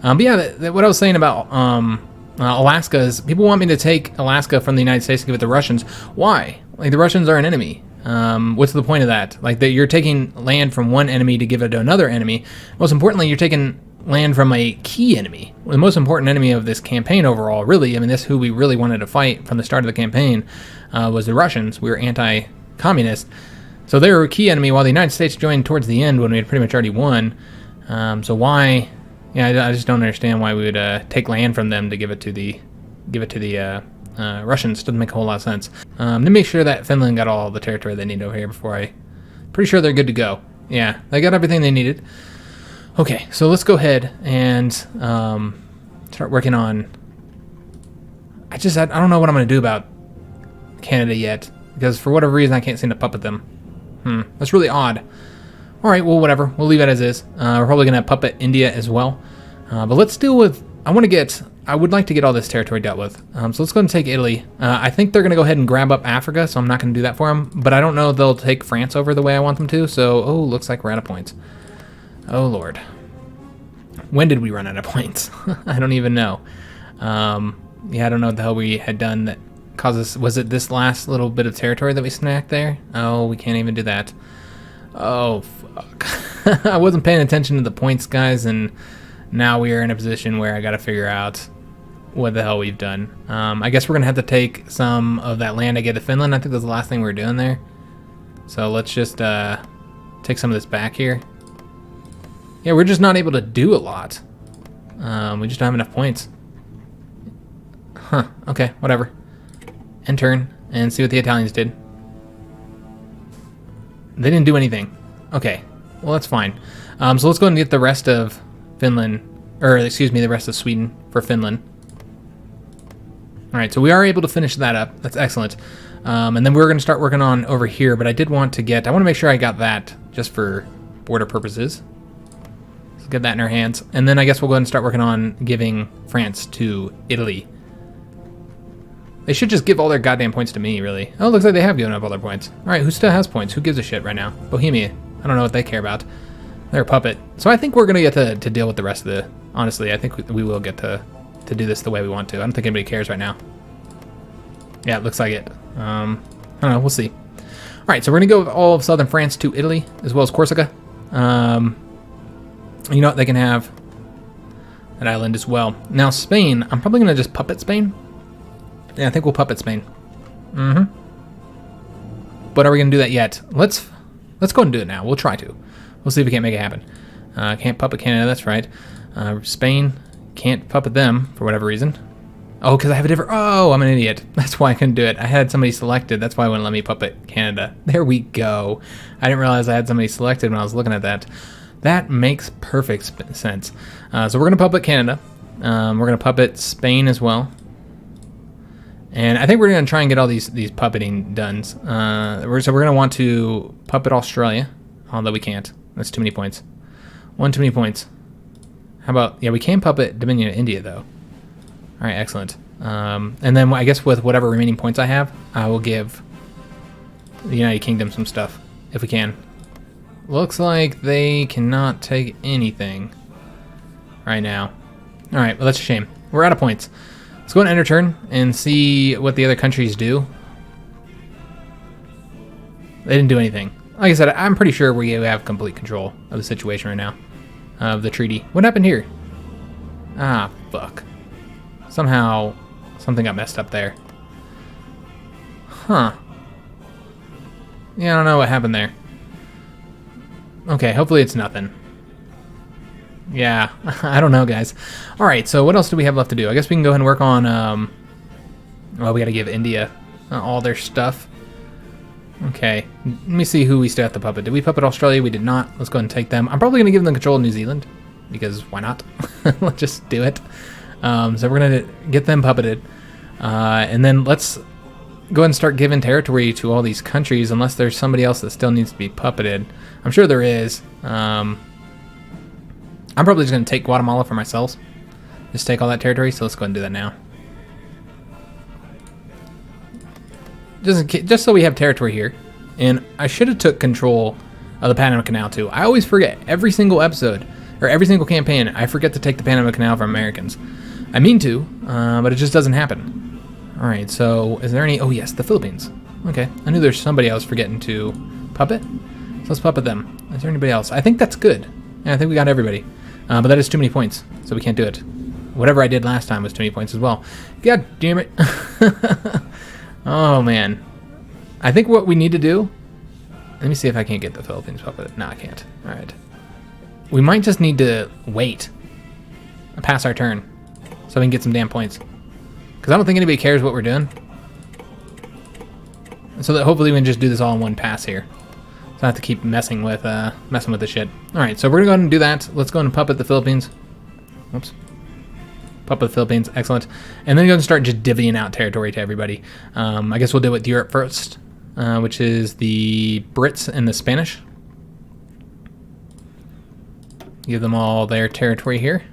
But yeah, what I was saying about Alaska is people want me to take Alaska from the United States and give it to the Russians. Why? Like, the Russians are an enemy. What's the point of that? Like, you're taking land from one enemy to give it to another enemy. Most importantly, you're taking land from a key enemy. Well, the most important enemy of this campaign overall, really, I mean, this is who we really wanted to fight from the start of the campaign, was the Russians. We were anti-communist. So they were a key enemy, while the United States joined towards the end when we had pretty much already won. So why... Yeah, I just don't understand why we would take land from them to give it to the Russians. Doesn't make a whole lot of sense. Let me make sure that Finland got all the territory they need over here before I... Pretty sure they're good to go. Yeah, they got everything they needed. Okay, so let's go ahead and start working on... I don't know what I'm going to do about Canada yet, because for whatever reason I can't seem to puppet them. That's really odd. Alright, well, whatever. We'll leave it as is. We're probably going to puppet India as well. But let's deal with... I would like to get all this territory dealt with. So let's go and take Italy. I think they're going to go ahead and grab up Africa, so I'm not going to do that for them. But I don't know if they'll take France over the way I want them to. So, looks like we're out of points. Oh, Lord. When did we run out of points? I don't even know. Yeah, I don't know what the hell we had done that caused us... Was it this last little bit of territory that we snacked there? Oh, we can't even do that. Oh, fuck. I wasn't paying attention to the points, guys, and now we are in a position where I got to figure out what the hell we've done. I guess we're going to have to take some of that land I gave to Finland. I think that's the last thing we were doing there. So let's just take some of this back here. Yeah, we're just not able to do a lot. We just don't have enough points. Huh, okay, whatever. End turn and see what the Italians did. They didn't do anything. Okay, well, that's fine. So let's go and get the rest of Finland, or excuse me, the rest of Sweden for Finland. All right, so we are able to finish that up. That's excellent. And then we're going to start working on over here, but I want to make sure I got that just for border purposes. Let's get that in our hands. And then I guess we'll go ahead and start working on giving France to Italy. They should just give all their goddamn points to me, really. Oh, it looks like they have given up all their points. All right, who still has points? Who gives a shit right now? Bohemia. I don't know what they care about. They're a puppet. So I think we're going to get to deal with the rest of the... Honestly, I think we will get to do this the way we want to. I don't think anybody cares right now. Yeah, it looks like it. I don't know. We'll see. All right, so we're going to go with all of southern France to Italy, as well as Corsica. You know what? They can have that island as well. Now, Spain, I'm probably going to just puppet Spain. Yeah, I think we'll puppet Spain. But are we going to do that yet? Let's go ahead and do it now. We'll try to. We'll see if we can't make it happen. Can't puppet Canada, that's right. Spain, can't puppet them for whatever reason. Oh, because I have a different... Oh, I'm an idiot. That's why I couldn't do it. I had somebody selected. That's why it wouldn't let me puppet Canada. There we go. I didn't realize I had somebody selected when I was looking at that. That makes perfect sense. So we're going to puppet Canada. We're going to puppet Spain as well. And I think we're going to try and get all these puppeting done. So we're going to want to puppet Australia, although we can't. That's too many points. One too many points. How about... Yeah, we can puppet Dominion of India, though. All right, excellent. And then I guess with whatever remaining points I have, I will give the United Kingdom some stuff, if we can. Looks like they cannot take anything right now. All right, well, that's a shame. We're out of points. Let's go and enter turn and see what the other countries do. They didn't do anything. like I said, I'm pretty sure we have complete control of the situation right now. Of the treaty. What happened here? Ah, fuck. Somehow, something got messed up there. Huh. Yeah, I don't know what happened there. Okay, hopefully it's nothing. Yeah, I don't know, guys. Alright, so what else do we have left to do? I guess we can go ahead and work on, well, we gotta give India all their stuff. Okay, let me see who we still have to puppet. Did we puppet Australia? We did not. Let's go ahead and take them. I'm probably gonna give them control of New Zealand, because why not? Let's just do it. So we're gonna get them puppeted. And then let's go ahead and start giving territory to all these countries, unless there's somebody else that still needs to be puppeted. I'm sure there is. I'm probably just going to take Guatemala for myself. Just take all that territory, so let's go ahead and do that now. Just so we have territory here. And I should have took control of the Panama Canal too. I always forget. Every single episode, or every single campaign, I forget to take the Panama Canal from Americans. I mean to, but it just doesn't happen. Alright, so is there any... Oh yes, the Philippines. Okay, I knew there's somebody I was forgetting to puppet. So let's puppet them. Is there anybody else? I think that's good. Yeah, I think we got everybody. But that is too many points, so we can't do it. Whatever I did last time was too many points as well. God damn it. Oh, man. I think what we need to do... Let me see if I can't get the Philippines puppeted. No, I can't. All right. We might just need to wait. Pass our turn. So we can get some damn points. Because I don't think anybody cares what we're doing. So that hopefully we can just do this all in one pass here. So I have to keep messing with the shit. Alright, so we're going to go ahead and do that. Let's go ahead and puppet the Philippines. Whoops. Puppet the Philippines. Excellent. And then go and start just divvying out territory to everybody. I guess we'll do it with Europe first, which is the Brits and the Spanish. Give them all their territory here.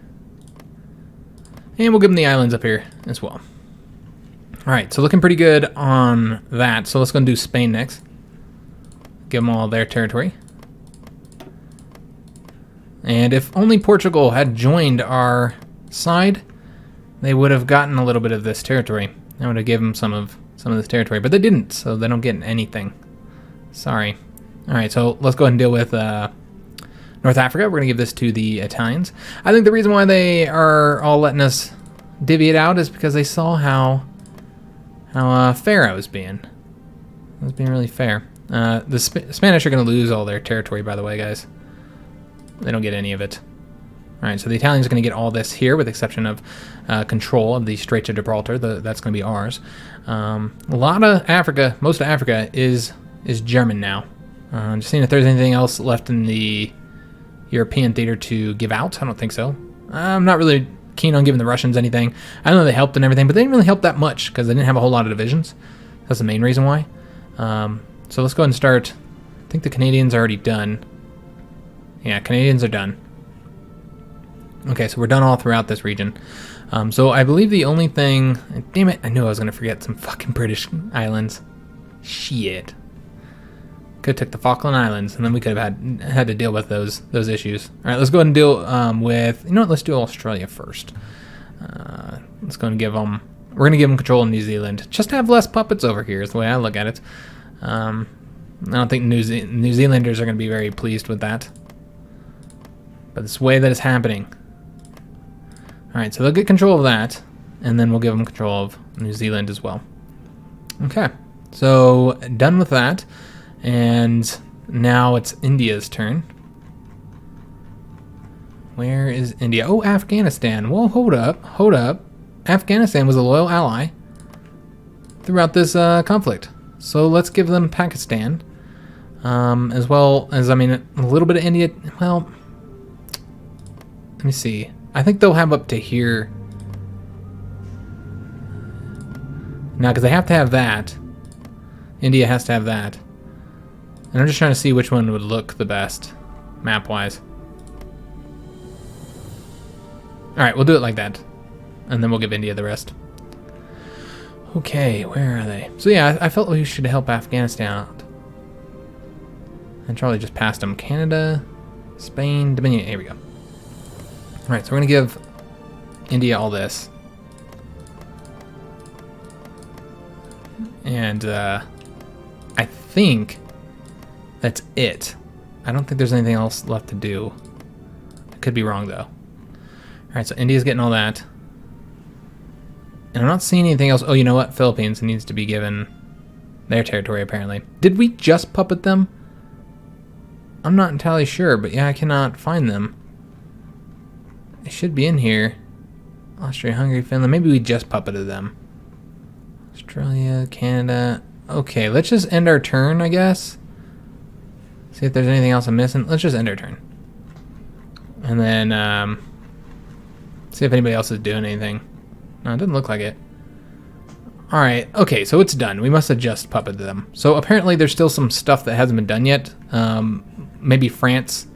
And we'll give them the islands up here as well. Alright, so looking pretty good on that. So let's go and do Spain next. Give them all their territory. And if only Portugal had joined our side, they would have gotten a little bit of this territory. I would have given them some of this territory, but they didn't, so they don't get anything. Sorry. Alright, so let's go ahead and deal with North Africa. We're going to give this to the Italians. I think the reason why they are all letting us divvy it out is because they saw how fair I was being. I was being really fair. The Spanish are going to lose all their territory, by the way, guys. They don't get any of it. Alright, so the Italians are going to get all this here, with the exception of control of the Straits of Gibraltar. That's going to be ours. A lot of Africa, most of Africa, is German now. Just seeing if there's anything else left in the European theater to give out. I don't think so. I'm not really keen on giving the Russians anything. I know they helped and everything, but they didn't really help that much, because they didn't have a whole lot of divisions. That's the main reason why. So let's go ahead and start. I think the Canadians are already done. Yeah, Canadians are done. Okay, so we're done all throughout this region. So I believe the only thing... Damn it, I knew I was going to forget some fucking British islands. Shit. Could have took the Falkland Islands, and then we could have had to deal with those issues. All right, let's go ahead and deal with... You know what, let's do Australia first. Let's go and give them... We're going to give them control of New Zealand. Just to have less puppets over here is the way I look at it. I don't think New Zealanders are going to be very pleased with that. But it's the way that it's happening. Alright, so they'll get control of that, and then we'll give them control of New Zealand as well. Okay, so done with that, and now it's India's turn. Where is India? Oh, Afghanistan. Well, hold up. Afghanistan was a loyal ally throughout this conflict. So let's give them Pakistan, as well as, I mean, a little bit of India. Well, let me see. I think they'll have up to here. Now, because they have to have that. India has to have that. And I'm just trying to see which one would look the best, map-wise. Alright, we'll do it like that. And then we'll give India the rest. Okay, where are they? So yeah, I felt we should help Afghanistan out. And Charlie just passed them. Canada, Spain, Dominion. Here we go. Alright, so we're going to give India all this. And I think that's it. I don't think there's anything else left to do. I could be wrong, though. Alright, so India's getting all that. And I'm not seeing anything else. Oh, you know what? Philippines needs to be given their territory, apparently. Did we just puppet them? I'm not entirely sure, but yeah, I cannot find them. They should be in here. Austria, Hungary, Finland. Maybe we just puppeted them. Australia, Canada. Okay, let's just end our turn, I guess. See if there's anything else I'm missing. Let's just end our turn. And then, see if anybody else is doing anything. No, it doesn't look like it. Alright, okay, so it's done. We must have just puppeted them. So apparently there's still some stuff that hasn't been done yet. Maybe France.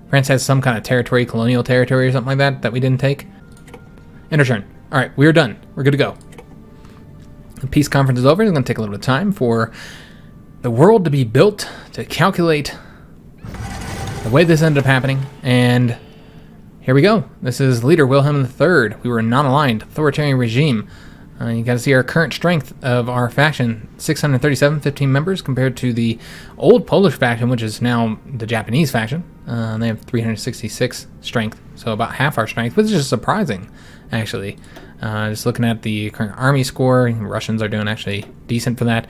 France has some kind of territory, colonial territory or something like that we didn't take. End our turn. Alright, we're done. We're good to go. The peace conference is over. It's going to take a little bit of time for the world to be built to calculate the way this ended up happening. And here we go. This is leader Wilhelm III. We were a non-aligned authoritarian regime. You got to see our current strength of our faction. 637, 15 members compared to the old Polish faction, which is now the Japanese faction. They have 366 strength, so about half our strength, which is just surprising, actually. Just looking at the current army score, Russians are doing actually decent for that.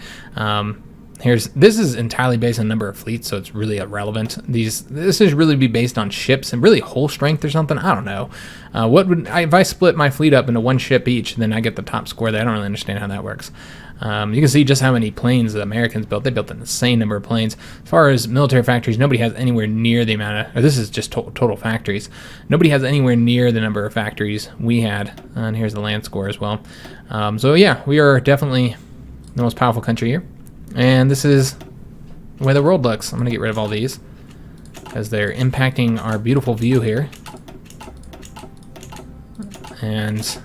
This is entirely based on number of fleets, so it's really irrelevant. This is really be based on ships and really whole strength or something. I don't know. If I split my fleet up into one ship each, then I get the top score there. I don't really understand how that works. You can see just how many planes the Americans built. They built an insane number of planes. As far as military factories, nobody has anywhere near the amount of, or this is just total factories. Nobody has anywhere near the number of factories we had. And here's the land score as well. So yeah, we are definitely the most powerful country here. And this is the way the world looks. I'm going to get rid of all these because they're impacting our beautiful view here. And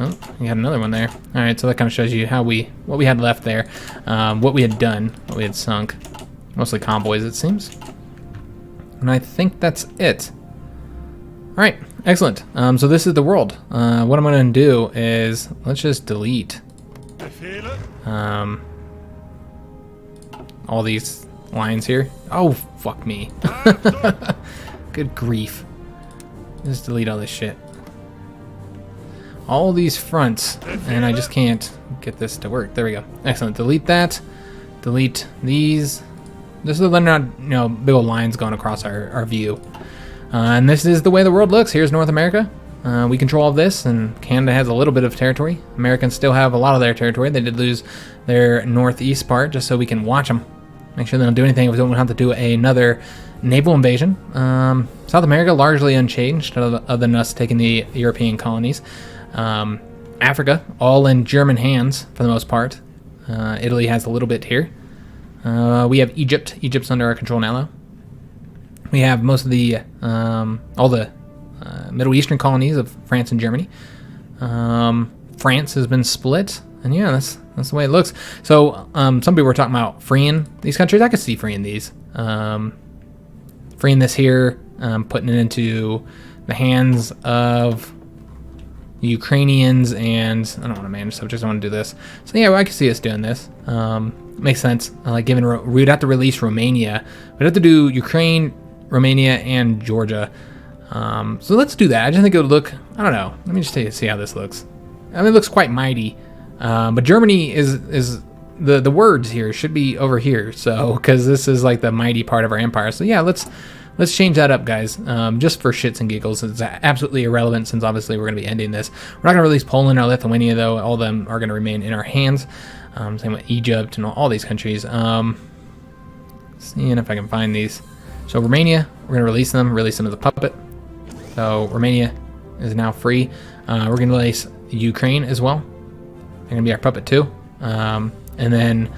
oh, we had another one there. All right, so that kind of shows you what we had left there, what we had done, what we had sunk. Mostly convoys, it seems. And I think that's it. All right, excellent. So this is the world. What I'm going to do is let's just delete all these lines here. Oh, fuck me. Good grief. Just delete all this shit. All these fronts, and I just can't get this to work. There we go. Excellent. Delete that. Delete these. This is not, big old lines going across our view. And this is the way the world looks. Here's North America. We control all of this, and Canada has a little bit of territory. Americans still have a lot of their territory. They did lose their northeast part, just so we can watch them. Make sure they don't do anything if we don't have to do another naval invasion. South America, largely unchanged, other than us taking the European colonies. Africa, all in German hands for the most part. Italy has a little bit here. We have Egypt. Egypt's under our control now, though. We have most of the, all the Middle Eastern colonies of France and Germany. France has been split, and yeah, that's the way it looks. So some people were talking about freeing these countries. I could see freeing these. Freeing this here, putting it into the hands of Ukrainians, and I don't want to manage subjects, I want to do this. So yeah, well, I can see us doing this. Makes sense. Like we'd have to release Romania. We'd have to do Ukraine, Romania, and Georgia. So let's do that. I just think it would look, I don't know. Let me just see how this looks. I mean, it looks quite mighty. But Germany is the words here should be over here. So, because this is like the mighty part of our empire. So yeah, let's change that up, guys. Just for shits and giggles. It's absolutely irrelevant since obviously we're going to be ending this. We're not going to release Poland or Lithuania, though. All of them are going to remain in our hands. Same with Egypt and all these countries. Seeing if I can find these. So Romania, we're going to release them as a puppet. So Romania is now free. We're going to release Ukraine as well. They're going to be our puppet too. And then,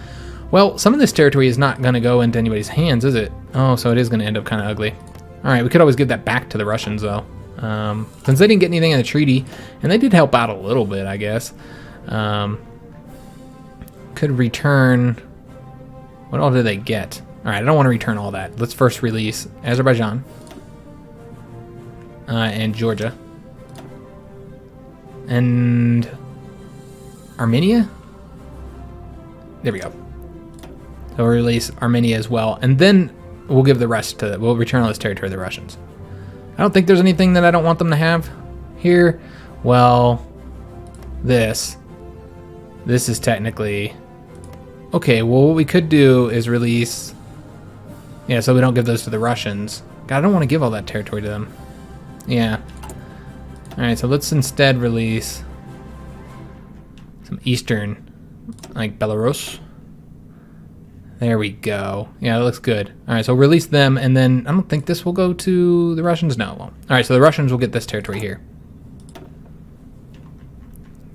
well, some of this territory is not going to go into anybody's hands, is it? Oh, so it is going to end up kind of ugly. All right, we could always give that back to the Russians, though. Since they didn't get anything in the treaty, and they did help out a little bit, I guess. Could return... What all did they get? All right, I don't want to return all that. Let's first release Azerbaijan. And Georgia. And... Armenia? There we go. So we'll release Armenia as well, and then we'll give the rest to, we'll return all this territory to the Russians. I don't think there's anything that I don't want them to have here. Well, this is technically, okay, well, what we could do is release, yeah, so we don't give those to the Russians. God, I don't want to give all that territory to them. Yeah. All right, so let's instead release some Eastern, like Belarus. There we go. Yeah, that looks good. All right, so release them, and then I don't think this will go to the Russians. No, it won't. All right, so the Russians will get this territory here.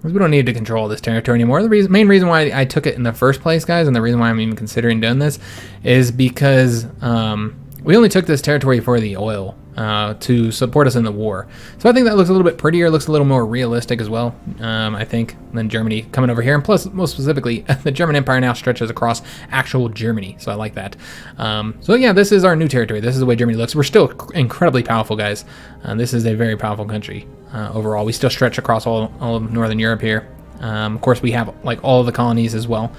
We don't need to control this territory anymore. The main reason why I took it in the first place, guys, and the reason why I'm even considering doing this is because we only took this territory for the oil to support us in the war. So I think that looks a little bit prettier, looks a little more realistic as well, I think, than Germany coming over here. And plus, most specifically, the German Empire now stretches across actual Germany, so I like that. So yeah, this is our new territory. This is the way Germany looks. We're still incredibly powerful, guys. This is a very powerful country overall. We still stretch across all of Northern Europe here. Of course, we have like all of the colonies as well.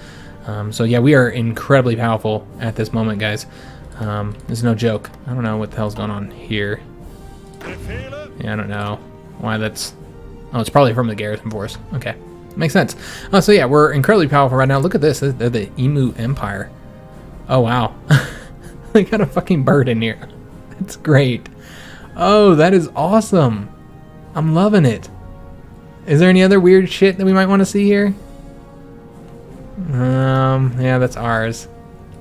So yeah, we are incredibly powerful at this moment, guys. This is no joke. I don't know what the hell's going on here. Yeah, I don't know why that's... Oh, it's probably from the Garrison force. Okay, makes sense. So yeah, we're incredibly powerful right now. Look at this. They're the Emu Empire. Oh, wow. They got a fucking bird in here. That's great. Oh, that is awesome. I'm loving it. Is there any other weird shit that we might want to see here? Yeah, that's ours.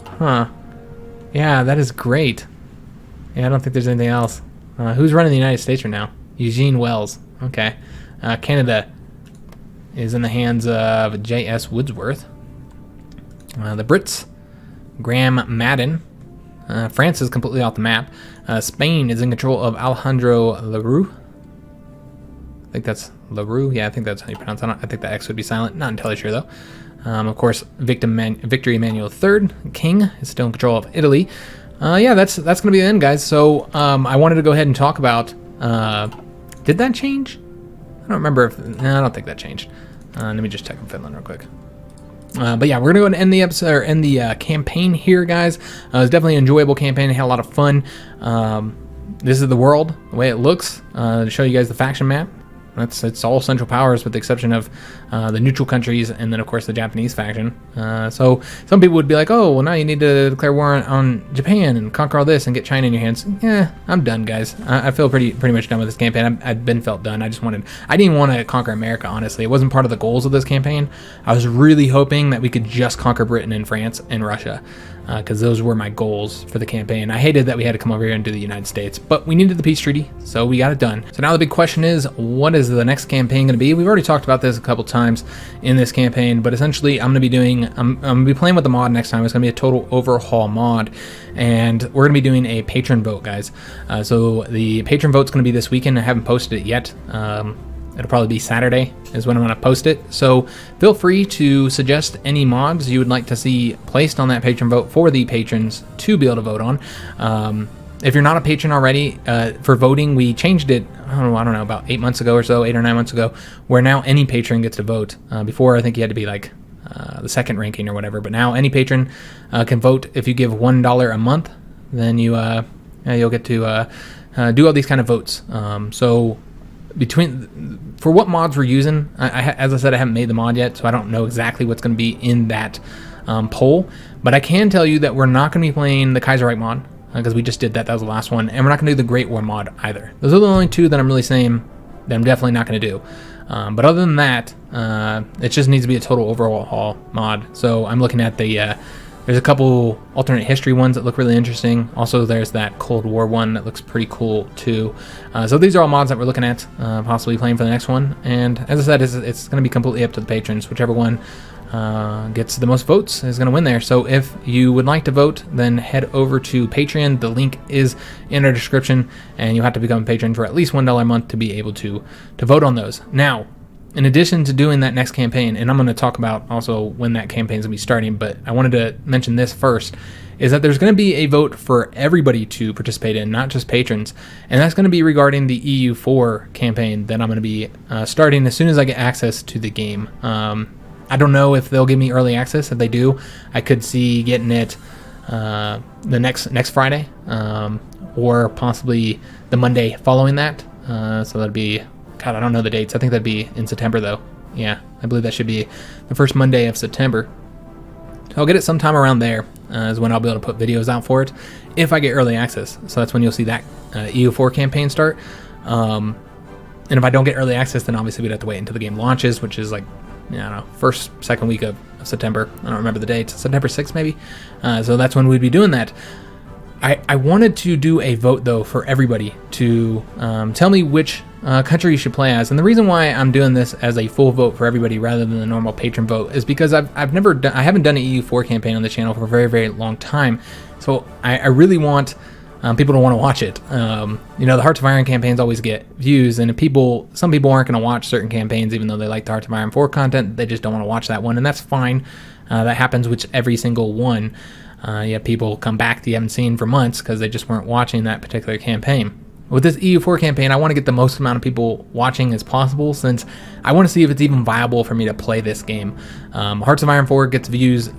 Huh. Yeah, that is great. Yeah, I don't think there's anything else. Who's running the United States right now? Eugene Wells. Okay. Canada is in the hands of J.S. Woodsworth. The Brits, Graham Madden. France is completely off the map. Spain is in control of Alejandro Lerroux. I think that's Lerroux. Yeah, I think that's how you pronounce it. I think the X would be silent. Not entirely sure, though. Of course, Victor Emmanuel III, King, is still in control of Italy. Yeah, that's going to be the end, guys. So I wanted to go ahead and talk about... did that change? I don't remember if... No, I don't think that changed. Let me just check on Finland real quick. But yeah, we're going to go ahead and end the episode, or end the campaign here, guys. It was definitely an enjoyable campaign. I had a lot of fun. This is the world, the way it looks, to show you guys the faction map. It's all Central Powers with the exception of the neutral countries and then, of course, the Japanese faction. So some people would be like, oh, well, now you need to declare war on Japan and conquer all this and get China in your hands. Yeah, I'm done, guys. I feel pretty much done with this campaign. I've been felt done. I didn't even want to conquer America, honestly. It wasn't part of the goals of this campaign. I was really hoping that we could just conquer Britain and France and Russia, because those were my goals for the campaign. I hated that we had to come over here and do the United States, but we needed the peace treaty, so we got it done. So now the big question is, what is the next campaign going to be? We've already talked about this a couple times in this campaign, but essentially I'm going to be playing with the mod next time. It's going to be a total overhaul mod, and we're going to be doing a patron vote, guys. So the patron vote's going to be this weekend. I haven't posted it yet. It'll probably be Saturday is when I'm going to post it. So feel free to suggest any mods you would like to see placed on that patron vote for the patrons to be able to vote on. If you're not a patron already, for voting, we changed it, I don't know, about 8 months ago or so, 8 or 9 months ago, where now any patron gets to vote. Before, I think you had to be like the second ranking or whatever, but now any patron can vote. If you give $1 a month, then you'll get to do all these kind of votes. So for what mods we're using, as I said, I haven't made the mod yet, so I don't know exactly what's going to be in that poll, but I can tell you that we're not going to be playing the Kaiser Reich mod, because we just did that. That was the last one, and we're not going to do the Great War mod either. Those are the only two that I'm really saying that I'm definitely not going to do. But other than that, it just needs to be a total overhaul mod. So I'm looking at there's a couple alternate history ones that look really interesting. Also, there's that Cold War one that looks pretty cool too. So these are all mods that we're looking at, possibly playing for the next one. And as I said, it's going to be completely up to the patrons. Whichever one gets the most votes is going to win there. So if you would like to vote, then head over to Patreon. The link is in our description, and you have to become a patron for at least $1 a month to be able to vote on those. Now, in addition to doing that next campaign, and I'm going to talk about also when that campaign is going to be starting, but I wanted to mention this first, is that there's going to be a vote for everybody to participate in, not just patrons, and that's going to be regarding the EU4 campaign that I'm going to be starting as soon as I get access to the game. I don't know if they'll give me early access. If they do, I could see getting it the next Friday, or possibly the Monday following that. So that'd be, God, I don't know the dates. I think that'd be in September though. Yeah, I believe that should be the first Monday of September. So I'll get it sometime around there is when I'll be able to put videos out for it, if I get early access. So that's when you'll see that EU4 campaign start. And if I don't get early access, then obviously we'd have to wait until the game launches, which is like, I don't know, first, second week of September. I don't remember the date. September 6th maybe. So that's when we'd be doing that. I wanted to do a vote though for everybody to tell me which country you should play as, and the reason why I'm doing this as a full vote for everybody rather than the normal patron vote is because I haven't done an EU4 campaign on the channel for a very, very long time, so I really want people to want to watch it. You know, the Hearts of Iron campaigns always get views, and some people aren't going to watch certain campaigns even though they like the Hearts of Iron 4 content. They just don't want to watch that one, and that's fine. That happens with every single one. You have people come back that you haven't seen for months because they just weren't watching that particular campaign. With this EU4 campaign, I want to get the most amount of people watching as possible, since I want to see if it's even viable for me to play this game. Hearts of Iron 4 gets views.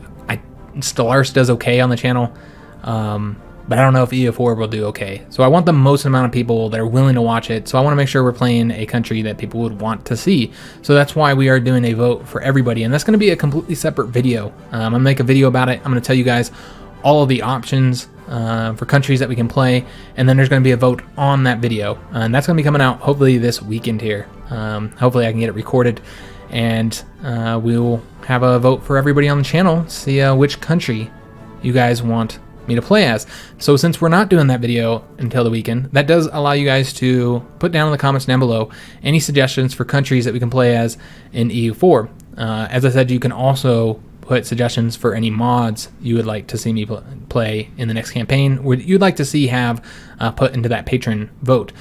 Stellaris does okay on the channel, but I don't know if EU4 will do okay. So I want the most amount of people that are willing to watch it, so I want to make sure we're playing a country that people would want to see. So that's why we are doing a vote for everybody, and that's going to be a completely separate video. I'm going to make a video about it. I'm going to tell you guys all of the options for countries that we can play, and then there's going to be a vote on that video, and that's going to be coming out hopefully this weekend here. Hopefully I can get it recorded, and we'll have a vote for everybody on the channel, see which country you guys want me to play as. So since we're not doing that video until the weekend, that does allow you guys to put down in the comments down below any suggestions for countries that we can play as in EU4. As I said, you can also put suggestions for any mods you would like to see me play in the next campaign, what you'd like to see have put into that patron vote.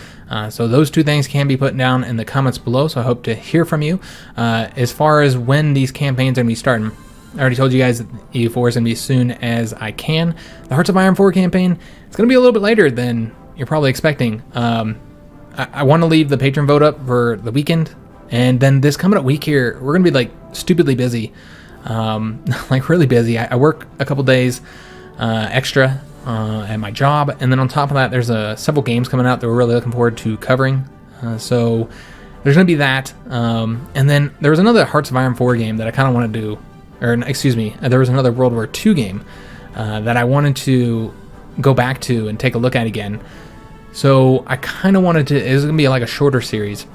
So those two things can be put down in the comments below, so I hope to hear from you. As far as when these campaigns are going to be starting, I already told you guys that EU4 is going to be as soon as I can. The Hearts of Iron 4 campaign, it's going to be a little bit later than you're probably expecting. I want to leave the patron vote up for the weekend, and then this coming up week here, we're going to be like stupidly busy. Like really busy. I work a couple days extra at my job, and then on top of that, there's several games coming out that we're really looking forward to covering. So there's going to be that. And then there was another Hearts of Iron 4 game that I kind of wanted to do. Or excuse me, there was another World War II game that I wanted to go back to and take a look at again. So I kind of wanted to, it was going to be like a shorter series,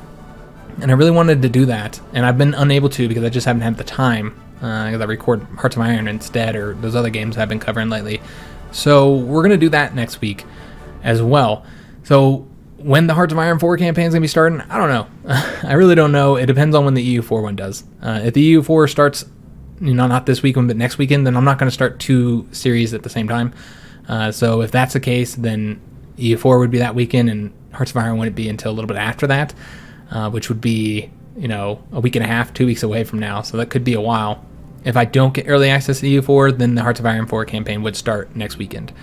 and I really wanted to do that, and I've been unable to because I just haven't had the time, because I record Hearts of Iron instead, or those other games I've been covering lately. So we're going to do that next week as well. So when the Hearts of Iron 4 campaign is going to be starting, I don't know. I really don't know. It depends on when the EU4 one does. If the EU4 starts, you know, not this weekend, but next weekend, then I'm not going to start two series at the same time. So if that's the case, then EU4 would be that weekend, and Hearts of Iron wouldn't be until a little bit after that, which would be, you know, a week and a half, 2 weeks away from now. So that could be a while. If I don't get early access to EU4, then the Hearts of Iron 4 campaign would start next weekend.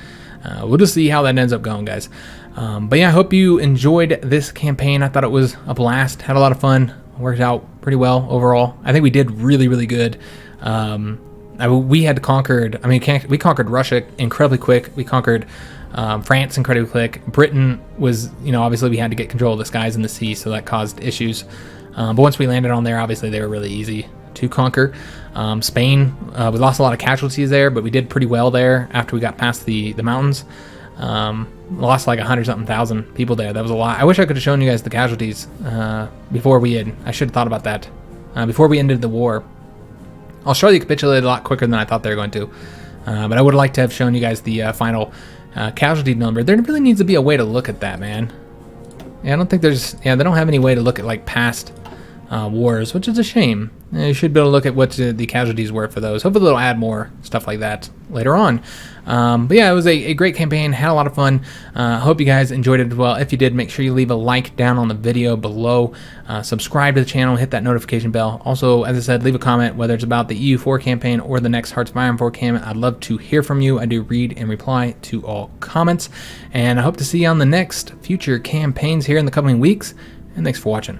We'll just see how that ends up going, guys. But yeah, I hope you enjoyed this campaign. I thought it was a blast. Had a lot of fun. Worked out pretty well overall. I think we did really, really good. We had conquered, I mean, we conquered Russia incredibly quick. We conquered France incredibly quick. Britain was, you know, obviously we had to get control of the skies and the sea, so that caused issues. But once we landed on there, obviously they were really easy to conquer. Spain, we lost a lot of casualties there, but we did pretty well there after we got past the mountains. Lost like 100-something thousand people there. That was a lot. I wish I could have shown you guys the casualties before I should have thought about that before we ended the war. Australia capitulated a lot quicker than I thought they were going to, but I would have liked to have shown you guys the final casualty number. There really needs to be a way to look at that, man. Yeah, I don't think there's, they don't have any way to look at like past wars, which is a shame. You should be able to look at what the casualties were for those. Hopefully they'll add more stuff like that later on. But yeah, it was a great campaign. Had a lot of fun. Hope you guys enjoyed it as well. If you did, make sure you leave a like down on the video below. Subscribe to the channel. Hit that notification bell. Also, as I said, leave a comment whether it's about the EU4 campaign or the next Hearts of Iron 4 campaign. I'd love to hear from you. I do read and reply to all comments. And I hope to see you on the next future campaigns here in the coming weeks. And thanks for watching.